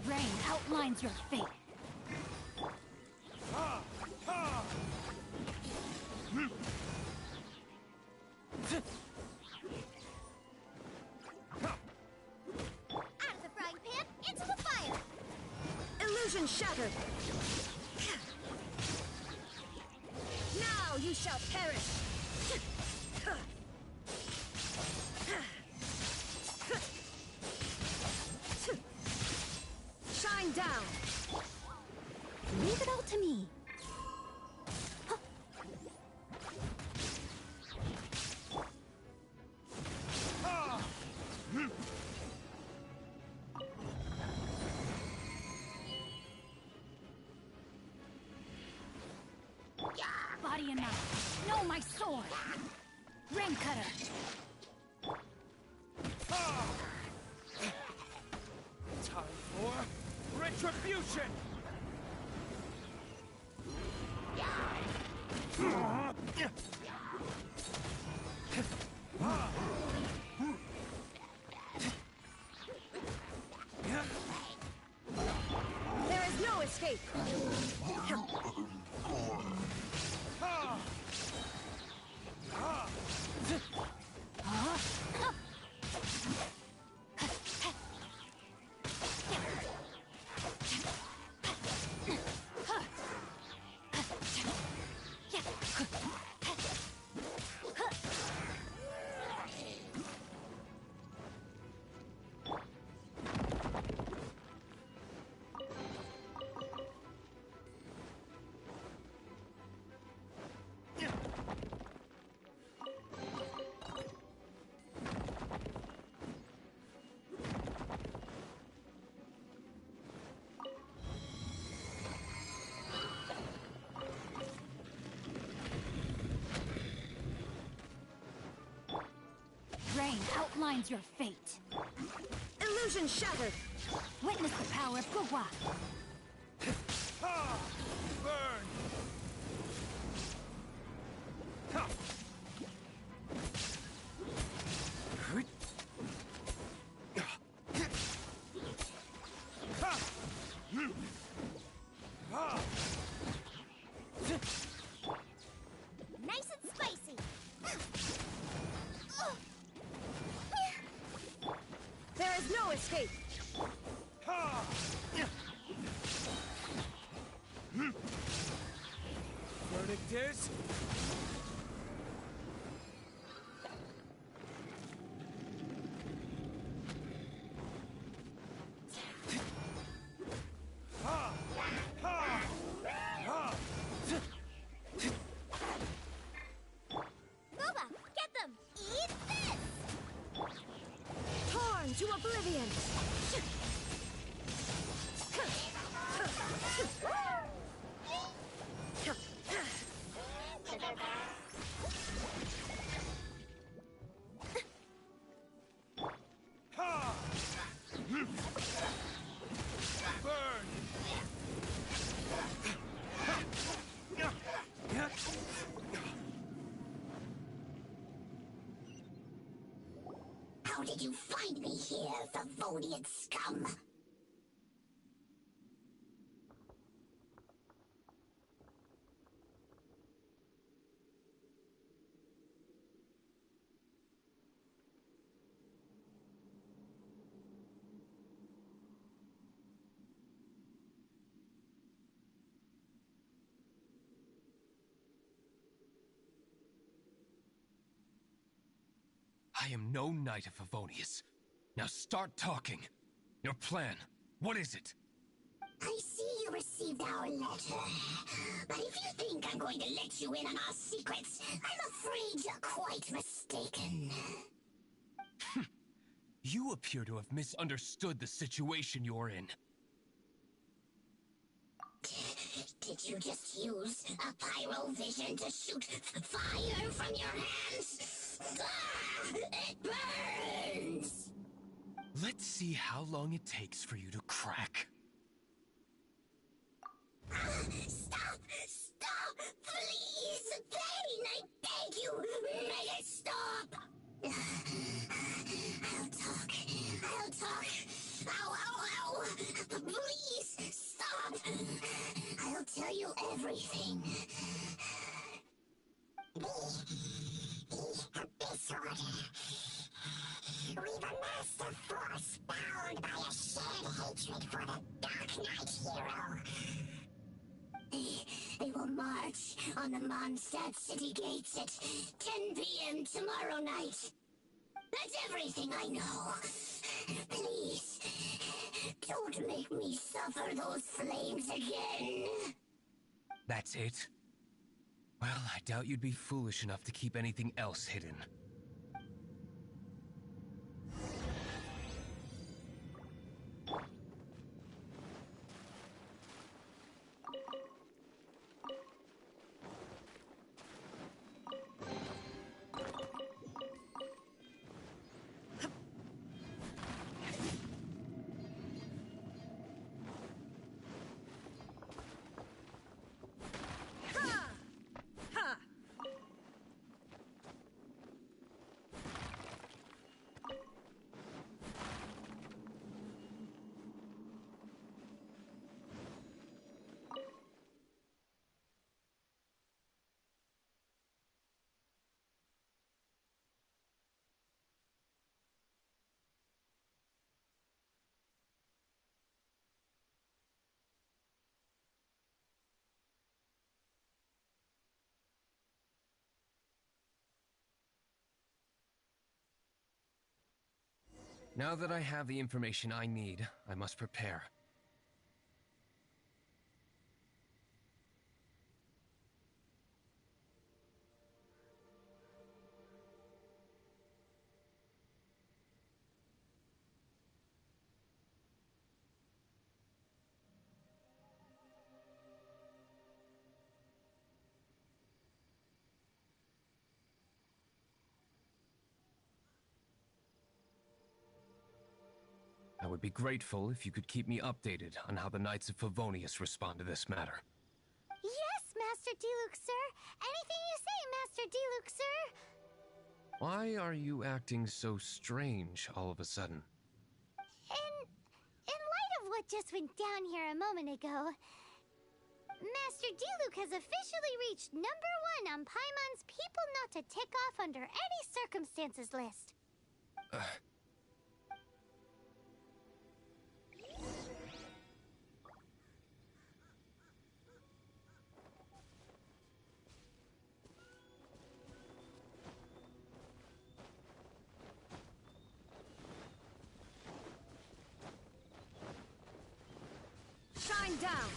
Rain outlines your fate. Out of the frying pan, into the fire! Illusion shattered! Now you shall perish! Shine down! Leave it all to me. Body and mouth. No, my sword. Ring cutter. Time for retribution! There is no escape! Rain outlines your fate. Illusion shattered! Witness the power of Gawd. Burn! Nice and spicy! There is no escape! Verdict is... Boba, get them! Eat this! Torn to oblivion! did you find me here, Favonian scum? I am no knight of Favonius. Now start talking. Your plan, what is it? I see you received our letter. But if you think I'm going to let you in on our secrets, I'm afraid you're quite mistaken. You appear to have misunderstood the situation you're in. Did you just use a pyrovision to shoot fire from your hands? Ah, it burns! Let's see how long it takes for you to crack. Stop! Stop! Please! Pain! I beg you! Make it stop! I'll talk. I'll talk. Ow, ow, ow! Please! Stop! I'll tell you everything. Disorder. We've amassed a force bound by a shared hatred for the Dark Knight hero. They will march on the Mondstadt city gates at 10 p.m. tomorrow night. That's everything I know. Please, don't make me suffer those flames again. That's it? Well, I doubt you'd be foolish enough to keep anything else hidden. Now that I have the information I need, I must prepare. I would be grateful if you could keep me updated on how the Knights of Favonius respond to this matter. Yes, Master Diluc, sir. Anything you say, Master Diluc, sir. Why are you acting so strange all of a sudden? In light of what just went down here a moment ago, Master Diluc has officially reached #1 on Paimon's People Not to Tick Off Under Any Circumstances list. Shine down!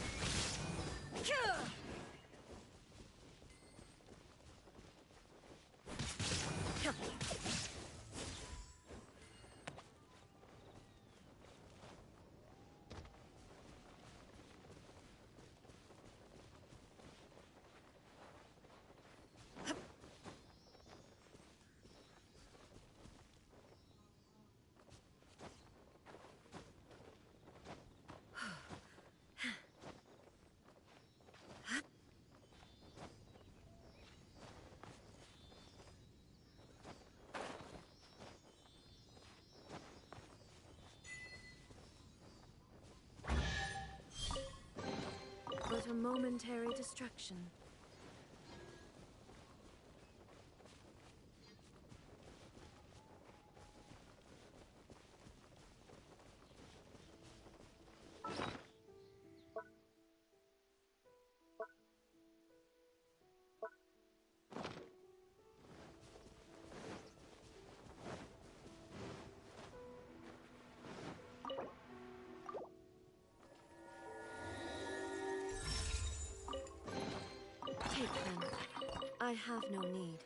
momentary destruction. Take them. I have no need.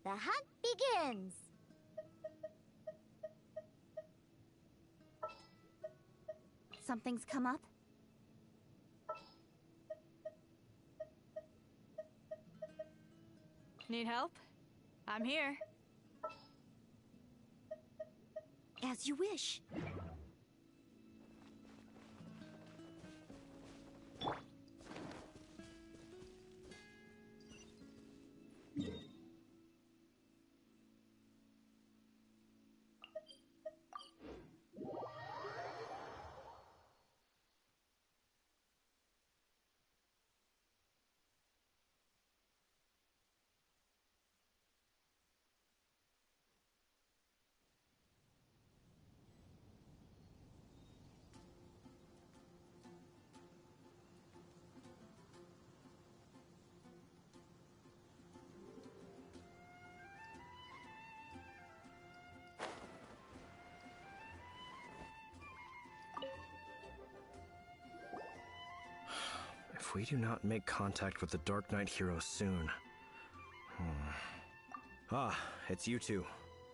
The hunt begins! Something's come up? Need help? I'm here. As you wish. If we do not make contact with the Dark Knight hero soon... Ah, it's you two.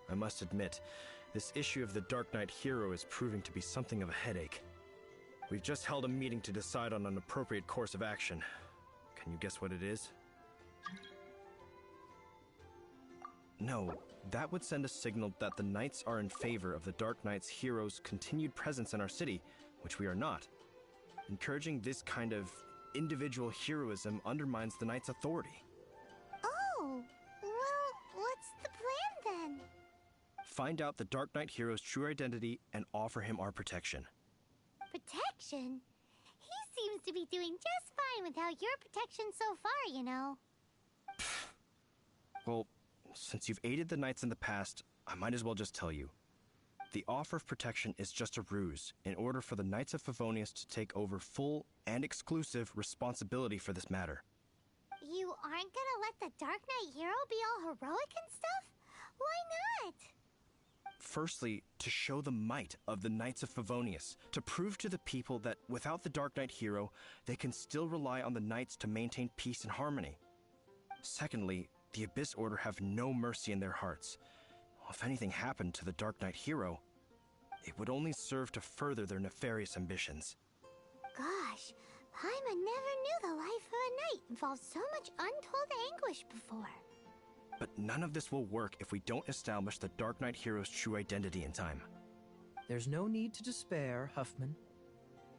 I must admit, this issue of the Dark Knight hero is proving to be something of a headache. We've just held a meeting to decide on an appropriate course of action. Can you guess what it is? No, that would send a signal that the Knights are in favor of the Dark Knight's hero's continued presence in our city, which we are not. Encouraging this kind of individual heroism undermines the Knight's authority. Oh, well, what's the plan then? Find out the Dark Knight hero's true identity and offer him our protection. Protection? He seems to be doing just fine without your protection so far, you know. Well, since you've aided the Knights in the past, I might as well just tell you. The offer of protection is just a ruse in order for the Knights of Favonius to take over full and exclusive responsibility for this matter. You aren't gonna let the Dark Knight hero be all heroic and stuff? Why not? Firstly, to show the might of the Knights of Favonius, to prove to the people that without the Dark Knight hero, they can still rely on the Knights to maintain peace and harmony. Secondly, the Abyss Order have no mercy in their hearts. If anything happened to the Dark Knight hero, it would only serve to further their nefarious ambitions. Gosh, Paimon never knew the life of a knight involved so much untold anguish before. But none of this will work if we don't establish the Dark Knight hero's true identity in time. There's no need to despair, Huffman.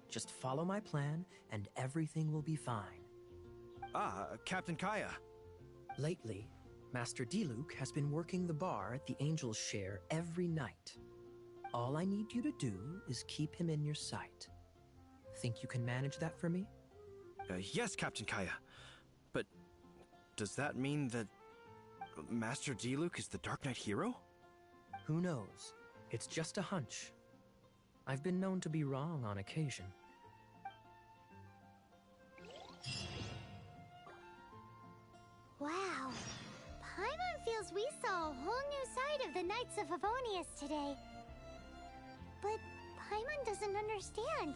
Just follow my plan, and everything will be fine. Captain Kaya. Lately, Master Diluc has been working the bar at the Angel's Share every night. All I need you to do is keep him in your sight. Think you can manage that for me? Yes, Captain Kaya. But does that mean that Master Diluc is the Dark Knight hero? Who knows? It's just a hunch. I've been known to be wrong on occasion. Wow. Paimon feels we saw a whole new side of the Knights of Favonius today. But Paimon doesn't understand.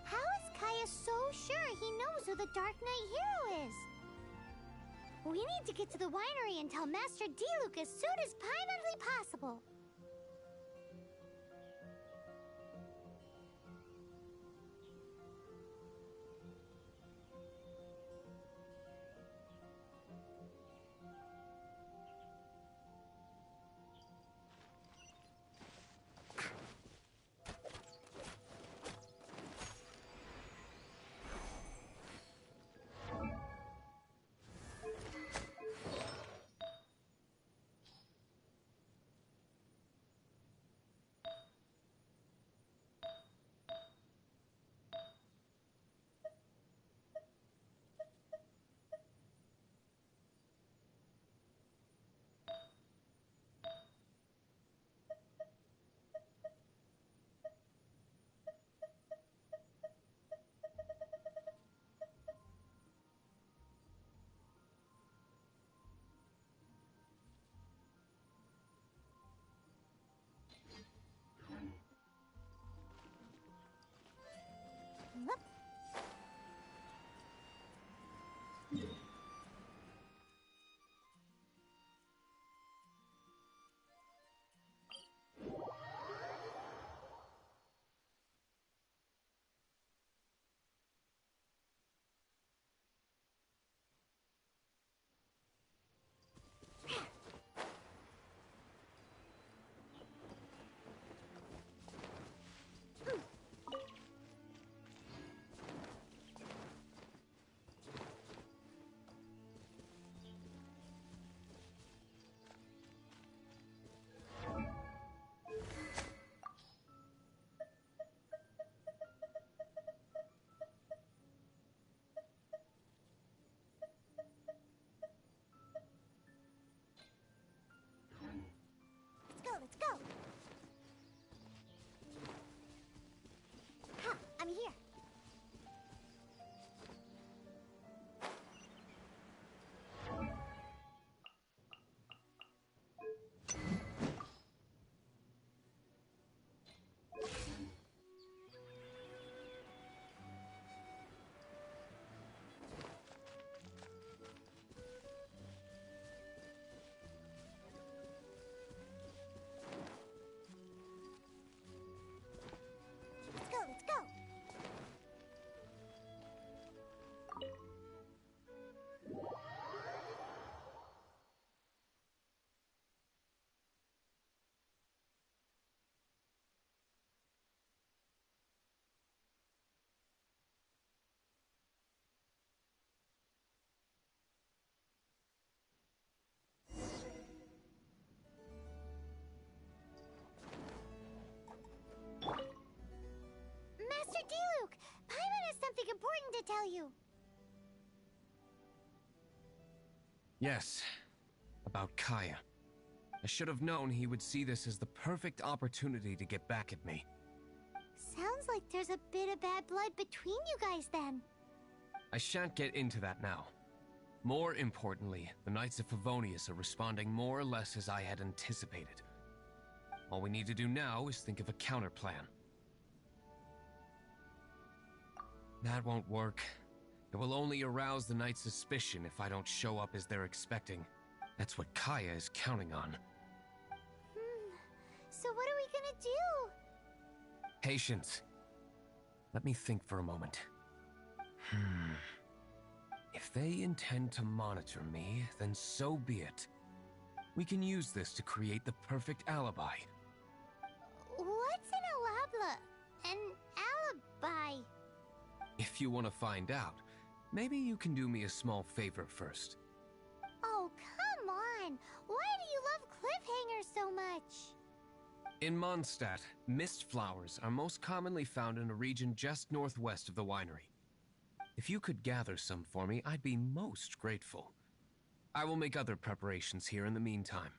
How is Kaya so sure he knows who the Dark Knight hero is? We need to get to the winery and tell Master Diluc as soon as Paimonly possible. Let's go. Ha, I'm here. Let's go. Master Diluc, Paimon has something important to tell you. Yes, about Kaya. I should have known he would see this as the perfect opportunity to get back at me. Sounds like there's a bit of bad blood between you guys then. I shan't get into that now. More importantly, the Knights of Favonius are responding more or less as I had anticipated. All we need to do now is think of a counterplan. That won't work. It will only arouse the Knights' suspicion if I don't show up as they're expecting. That's what Kaya is counting on. So what are we gonna do? Patience. Let me think for a moment. If they intend to monitor me, then so be it. We can use this to create the perfect alibi. What's an alibi? If you want to find out, maybe you can do me a small favor first. Oh, come on! Why do you love cliffhangers so much? In Mondstadt, mist flowers are most commonly found in a region just northwest of the winery. If you could gather some for me, I'd be most grateful. I will make other preparations here in the meantime.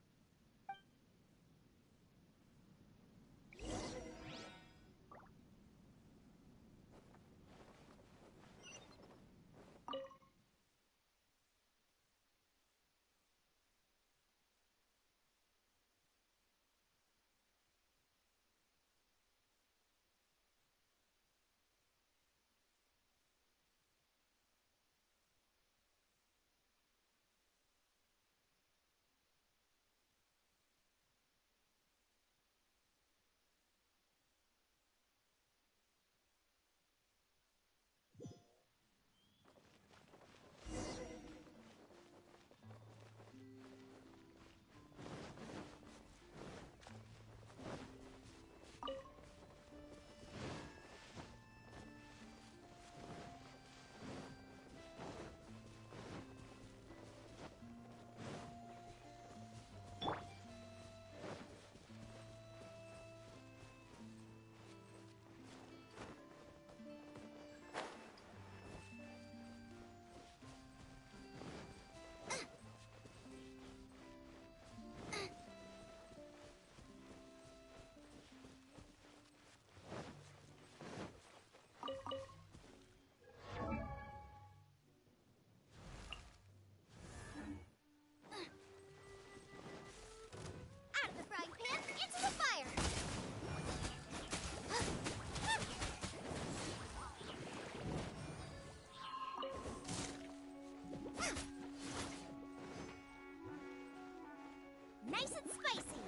Nice and spicy.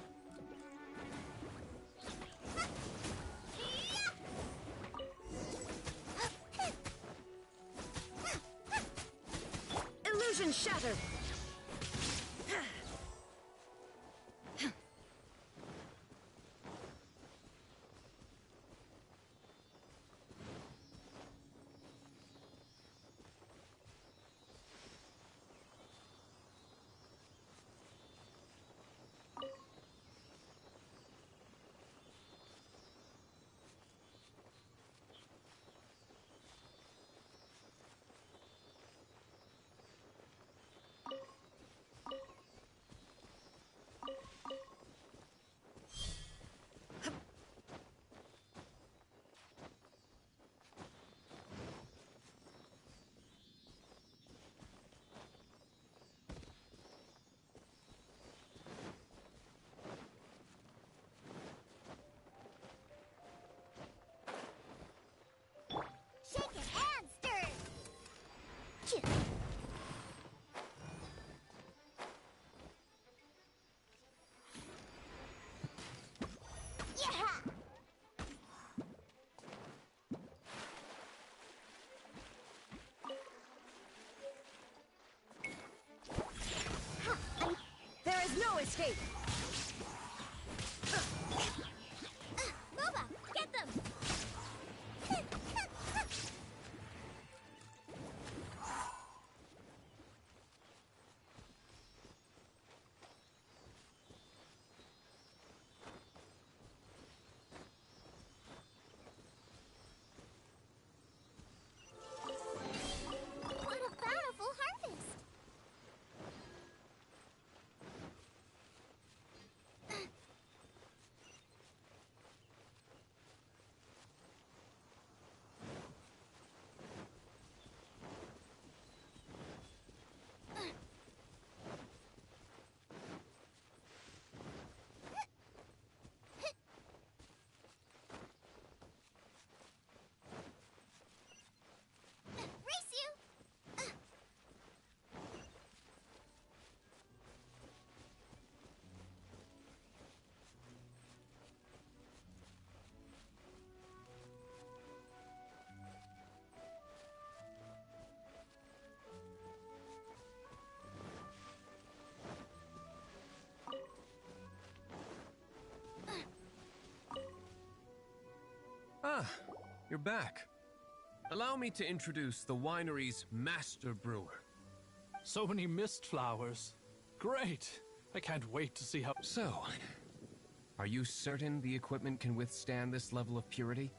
Illusion shattered. Shaken and stirred. Yeah. There is no escape. Boba, get them. What a bountiful harvest! You're back. Allow me to introduce the winery's master brewer. So many mist flowers. Great! I can't wait to see how... So, are you certain the equipment can withstand this level of purity?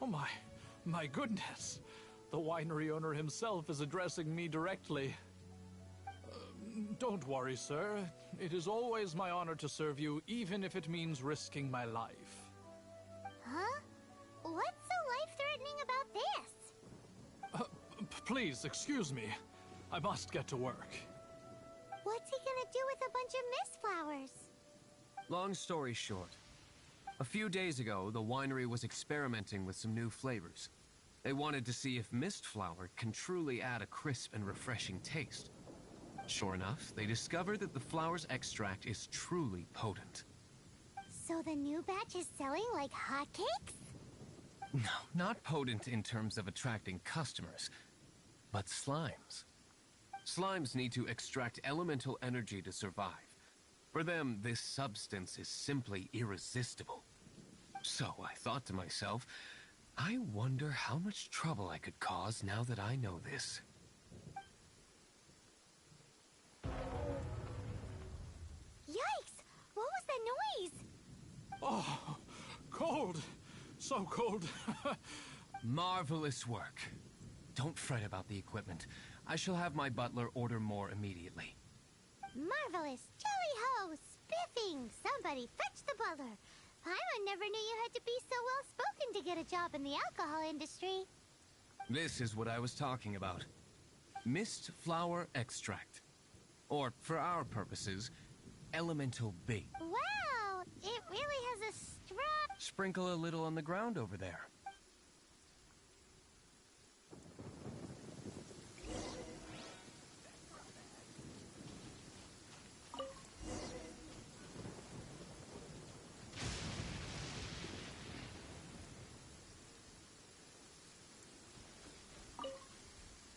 Oh my goodness. The winery owner himself is addressing me directly. Don't worry, sir. It is always my honor to serve you, even if it means risking my life. Huh? What's so life-threatening about this? Please, excuse me. I must get to work. What's he gonna do with a bunch of mist flowers? Long story short, a few days ago, the winery was experimenting with some new flavors. They wanted to see if mist flower can truly add a crisp and refreshing taste. Sure enough, they discovered that the flower's extract is truly potent. So the new batch is selling like hotcakes? No, not potent in terms of attracting customers, but slimes. Slimes need to extract elemental energy to survive. For them, this substance is simply irresistible. So I thought to myself, I wonder how much trouble I could cause now that I know this. Yikes! What was that noise? Oh, cold! So cold. Marvelous work. Don't fret about the equipment. I shall have my butler order more immediately. Marvelous! Jolly-ho! Spiffing! Somebody fetch the butler! Paimon never knew you had to be so well-spoken to get a job in the alcohol industry. This is what I was talking about. Mist flower extract. Or, for our purposes, elemental B. Wow! It really has a strong... Sprinkle a little on the ground over there.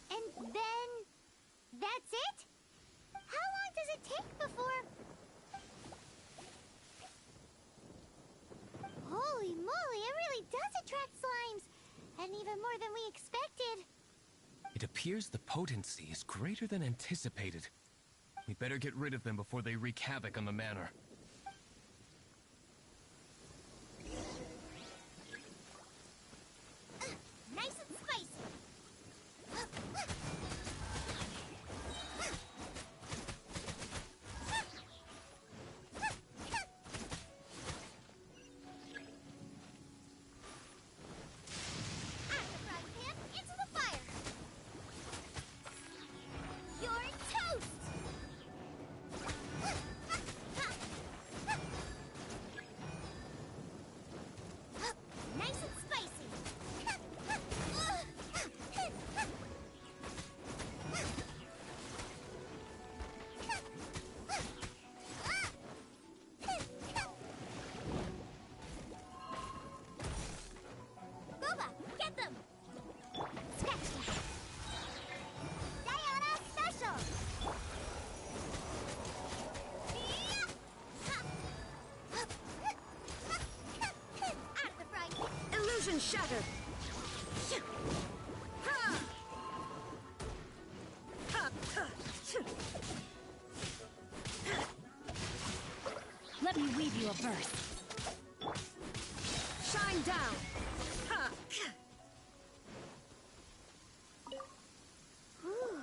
And then... that's it? How long does it take before... Holy moly, it really does attract slimes! And even more than we expected. It appears the potency is greater than anticipated. We better get rid of them before they wreak havoc on the manor. Nice and spicy! Into the fire! You're toast! Nice and spicy! Booba, get them! Scratch that! Diana Special! Out of the frying pan! Illusion shattered! Let me weave you a verse. Shine down! Ooh,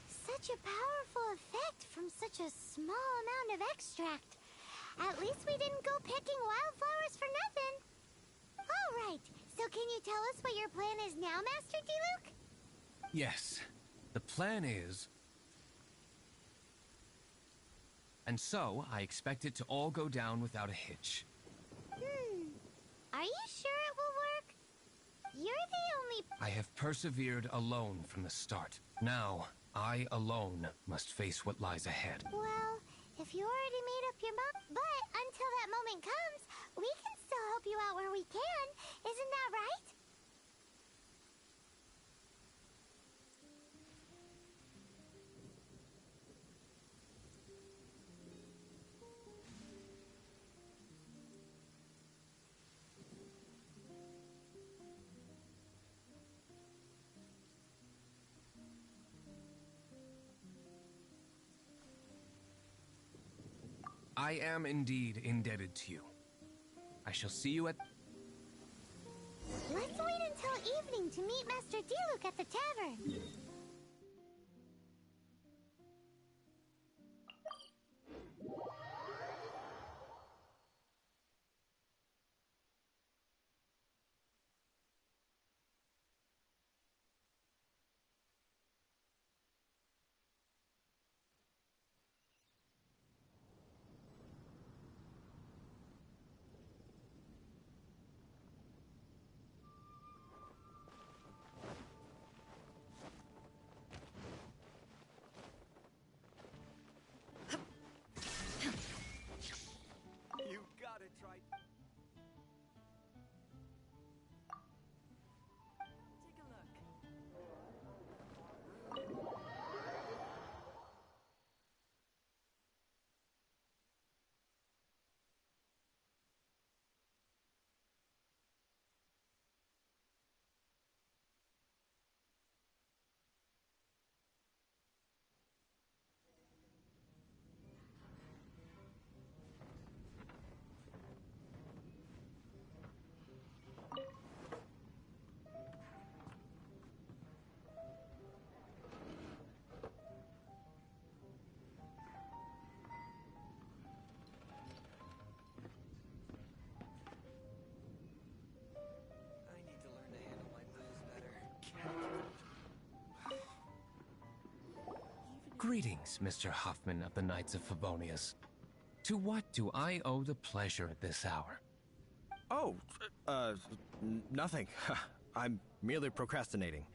such a powerful effect from such a small amount of extract. At least we didn't go picking wildflowers for nothing. All right, so can you tell us what your plan is now, Master D-Luke? Yes, the plan is... And so, I expect it to all go down without a hitch. Are you sure it will work? You're the only... I have persevered alone from the start. Now, I alone must face what lies ahead. Well, if you already made up your mind, but until that moment comes, we can still help you out where we can. Isn't that right? I am indeed indebted to you. I shall see you at... Let's wait until evening to meet Master Diluc at the tavern. You gotta try. Take a look. I need to learn to handle my booze better. Greetings, Mr. Hoffman of the Knights of Favonius. To what do I owe the pleasure at this hour? Oh, nothing. I'm merely procrastinating.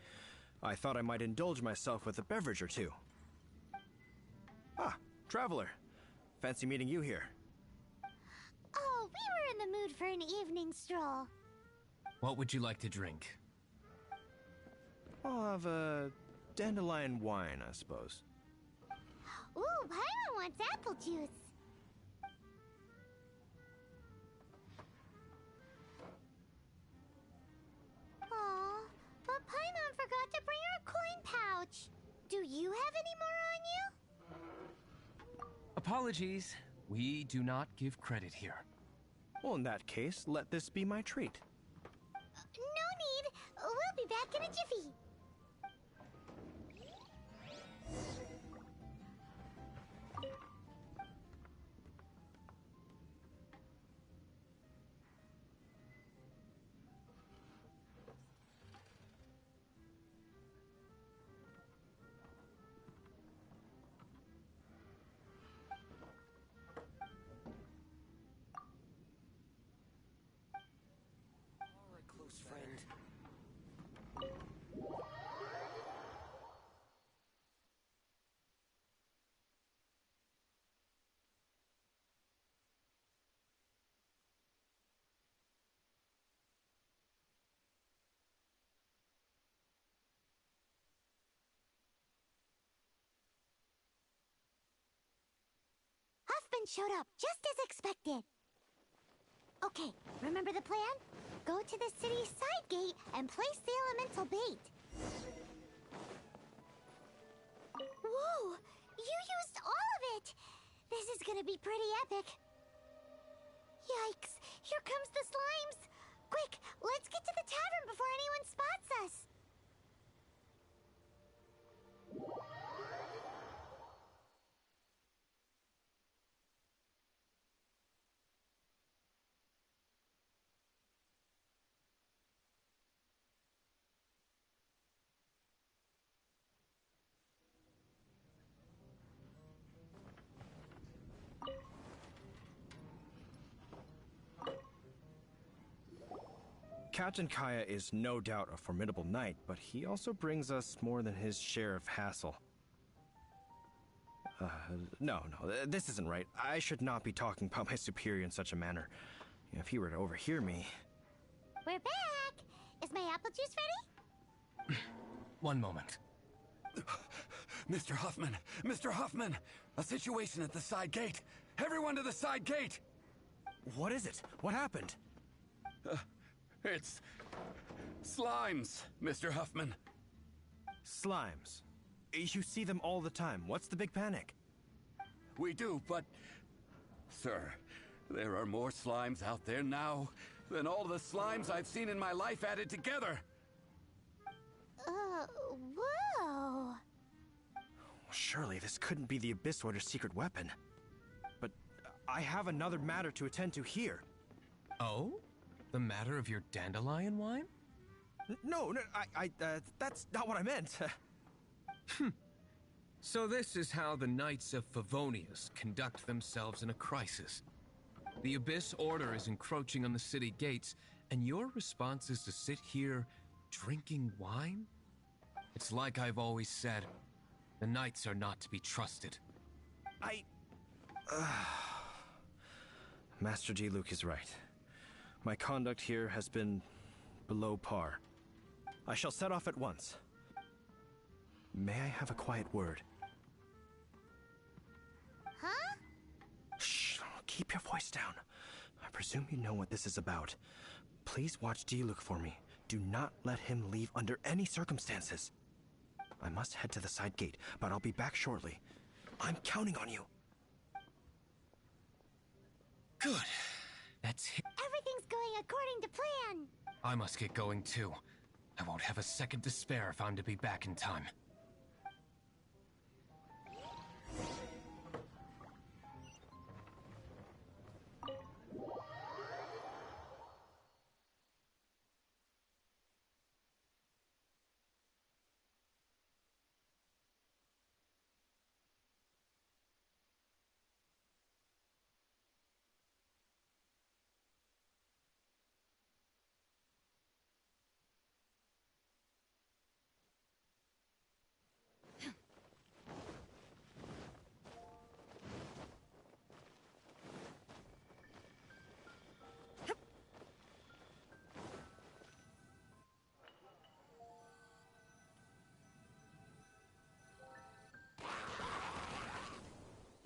I thought I might indulge myself with a beverage or two. Ah, traveler. Fancy meeting you here. Oh, we were in the mood for an evening stroll. What would you like to drink? I'll have a dandelion wine, I suppose. Ooh, Paimon wants apple juice. Aw, but Paimon forgot to bring her coin pouch. Do you have any more on you? Apologies. We do not give credit here. Well, in that case, let this be my treat. No need. We'll be back in a jiffy. All right, close friend. Huffman showed up, just as expected. Okay, remember the plan? Go to the city's side gate and place the elemental bait. Whoa! You used all of it! This is gonna be pretty epic. Yikes! Here comes the slimes! Quick, let's get to the tavern before anyone spots us! Captain Kaya is no doubt a formidable knight, but he also brings us more than his share of hassle. No, this isn't right. I should not be talking about my superior in such a manner. If he were to overhear me... We're back! Is my apple juice ready? One moment. Mr. Huffman! Mr. Huffman! A situation at the side gate! Everyone to the side gate! What is it? What happened? It's... slimes, Mr. Huffman. Slimes? You see them all the time. What's the big panic? We do, but... Sir, there are more slimes out there now than all the slimes I've seen in my life added together. Whoa. Surely this couldn't be the Abyss Order's secret weapon. But I have another matter to attend to here. Oh? The matter of your dandelion wine? No, that's not what I meant. So this is how the Knights of Favonius conduct themselves in a crisis. The Abyss Order is encroaching on the city gates, and your response is to sit here drinking wine? It's like I've always said, the Knights are not to be trusted. Master Diluc is right. My conduct here has been below par. I shall set off at once. May I have a quiet word? Huh? Shh, keep your voice down. I presume you know what this is about. Please watch Diluc for me. Do not let him leave under any circumstances. I must head to the side gate, but I'll be back shortly. I'm counting on you. Good. That's it. Everything's going according to plan. I must get going too. I won't have a second to spare if I'm to be back in time.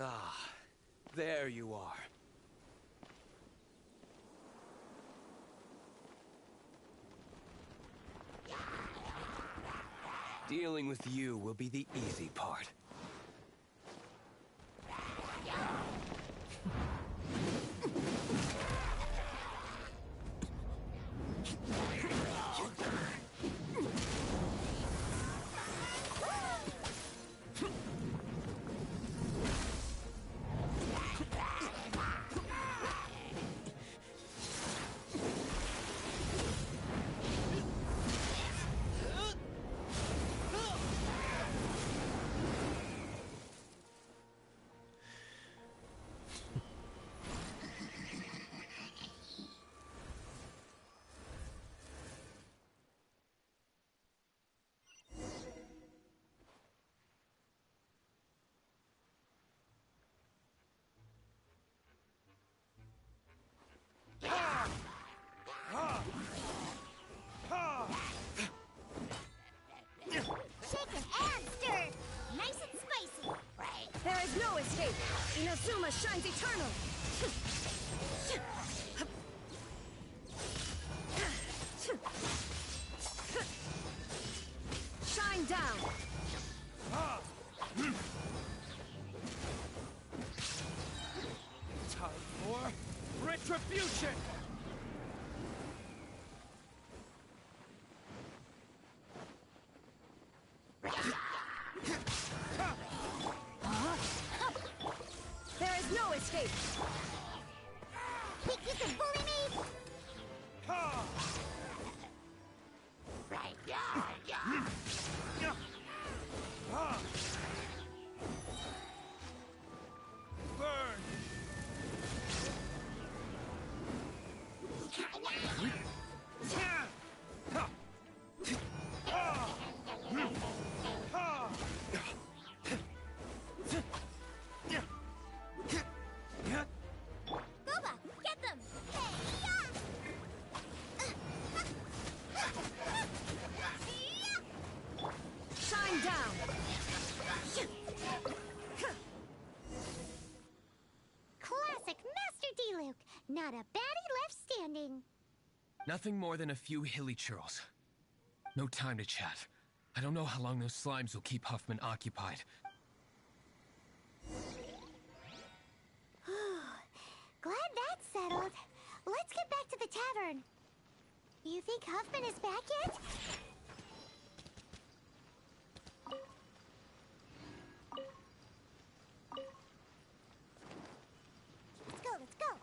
Ah, there you are. Dealing with you will be the easy part. Shaken and stirred. Nice and spicy. Right. There is no escape. Inazuma shines eternal. Shine down. Time for retribution! There is no escape. Think you can bully me? Right. Burn! Boba, get them! Shine down. Classic Master Diluc. Not a baddie left standing. Nothing more than a few hilly churls. No time to chat. I don't know how long those slimes will keep Huffman occupied. tavern. You think Huffman is back yet? Let's go, let's go.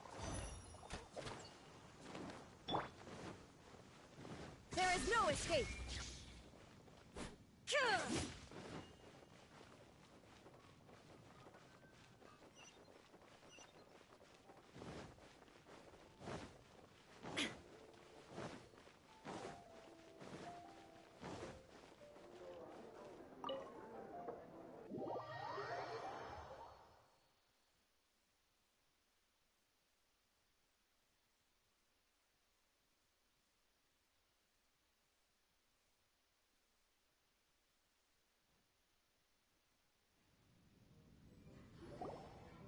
There is no escape!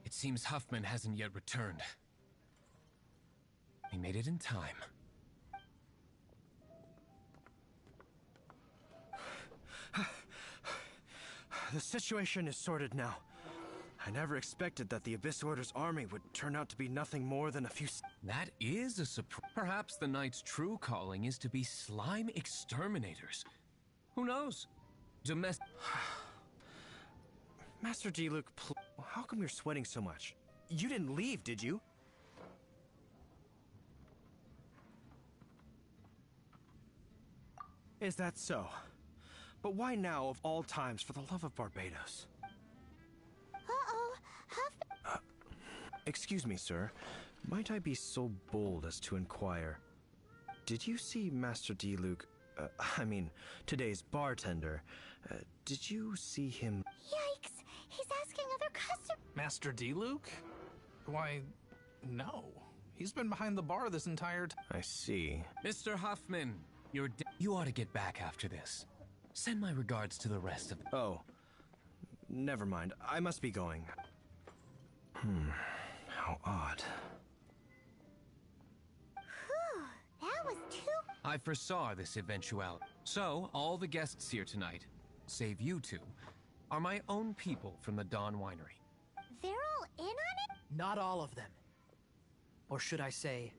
It seems Huffman hasn't yet returned. He made it in time. The situation is sorted now. I never expected that the Abyss Order's army would turn out to be nothing more than a few... That is a surprise. Perhaps the Knight's true calling is to be slime exterminators. Who knows? Master Diluc, how come you're sweating so much? You didn't leave, did you? Is that so? But why now, of all times, for the love of Barbados? Uh-oh, Huffman... Excuse me, sir. Might I be so bold as to inquire? Did you see Master Diluc, today's bartender? Did you see him... Yikes! He's asking other customers... Master Diluc? Why, no. He's been behind the bar this entire time. I see. Mr. Huffman, you ought to get back after this. Send my regards to the rest of... Oh. Never mind. I must be going. How odd. Whew, that was too... I foresaw this eventuality. So, all the guests here tonight, save you two, are my own people from the Dawn Winery. They're all in on it? Not all of them. Or should I say...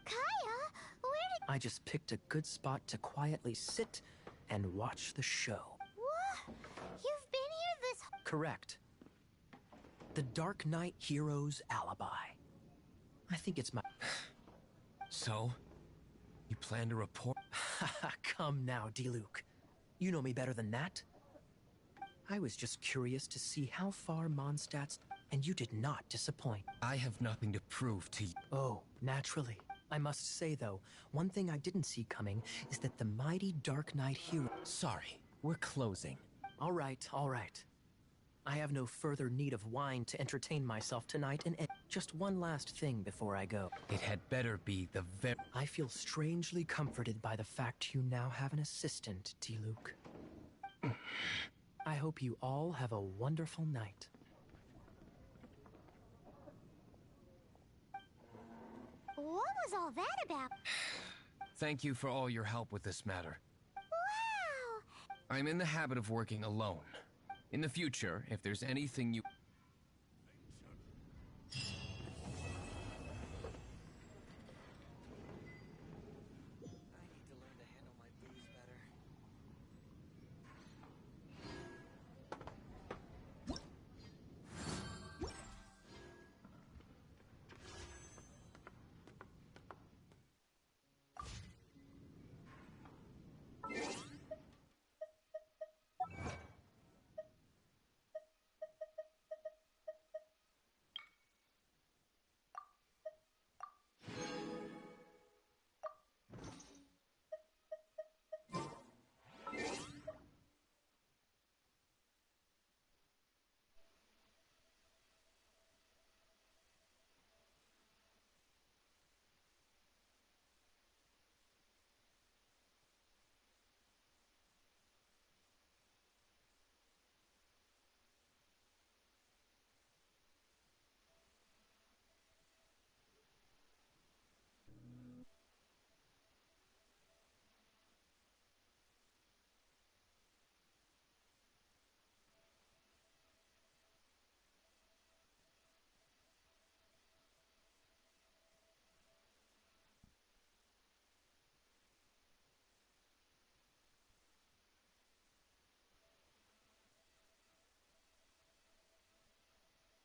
Kaya, where did... I just picked a good spot to quietly sit and watch the show. What? You've been here this... Correct. The Dark Knight Hero's alibi. I think it's my... So? You plan to report? Come now, Diluc. You know me better than that. I was just curious to see how far Mondstadt's... And you did not disappoint. I have nothing to prove to you. Oh, naturally. I must say, though, one thing I didn't see coming is that the mighty Dark Knight hero... Sorry, we're closing. All right, all right. I have no further need of wine to entertain myself tonight, and just one last thing before I go. It had better be the very... I feel strangely comforted by the fact you now have an assistant, Diluc. I hope you all have a wonderful night. What was all that about? Thank you for all your help with this matter. Wow! I'm in the habit of working alone. In the future, if there's anything you...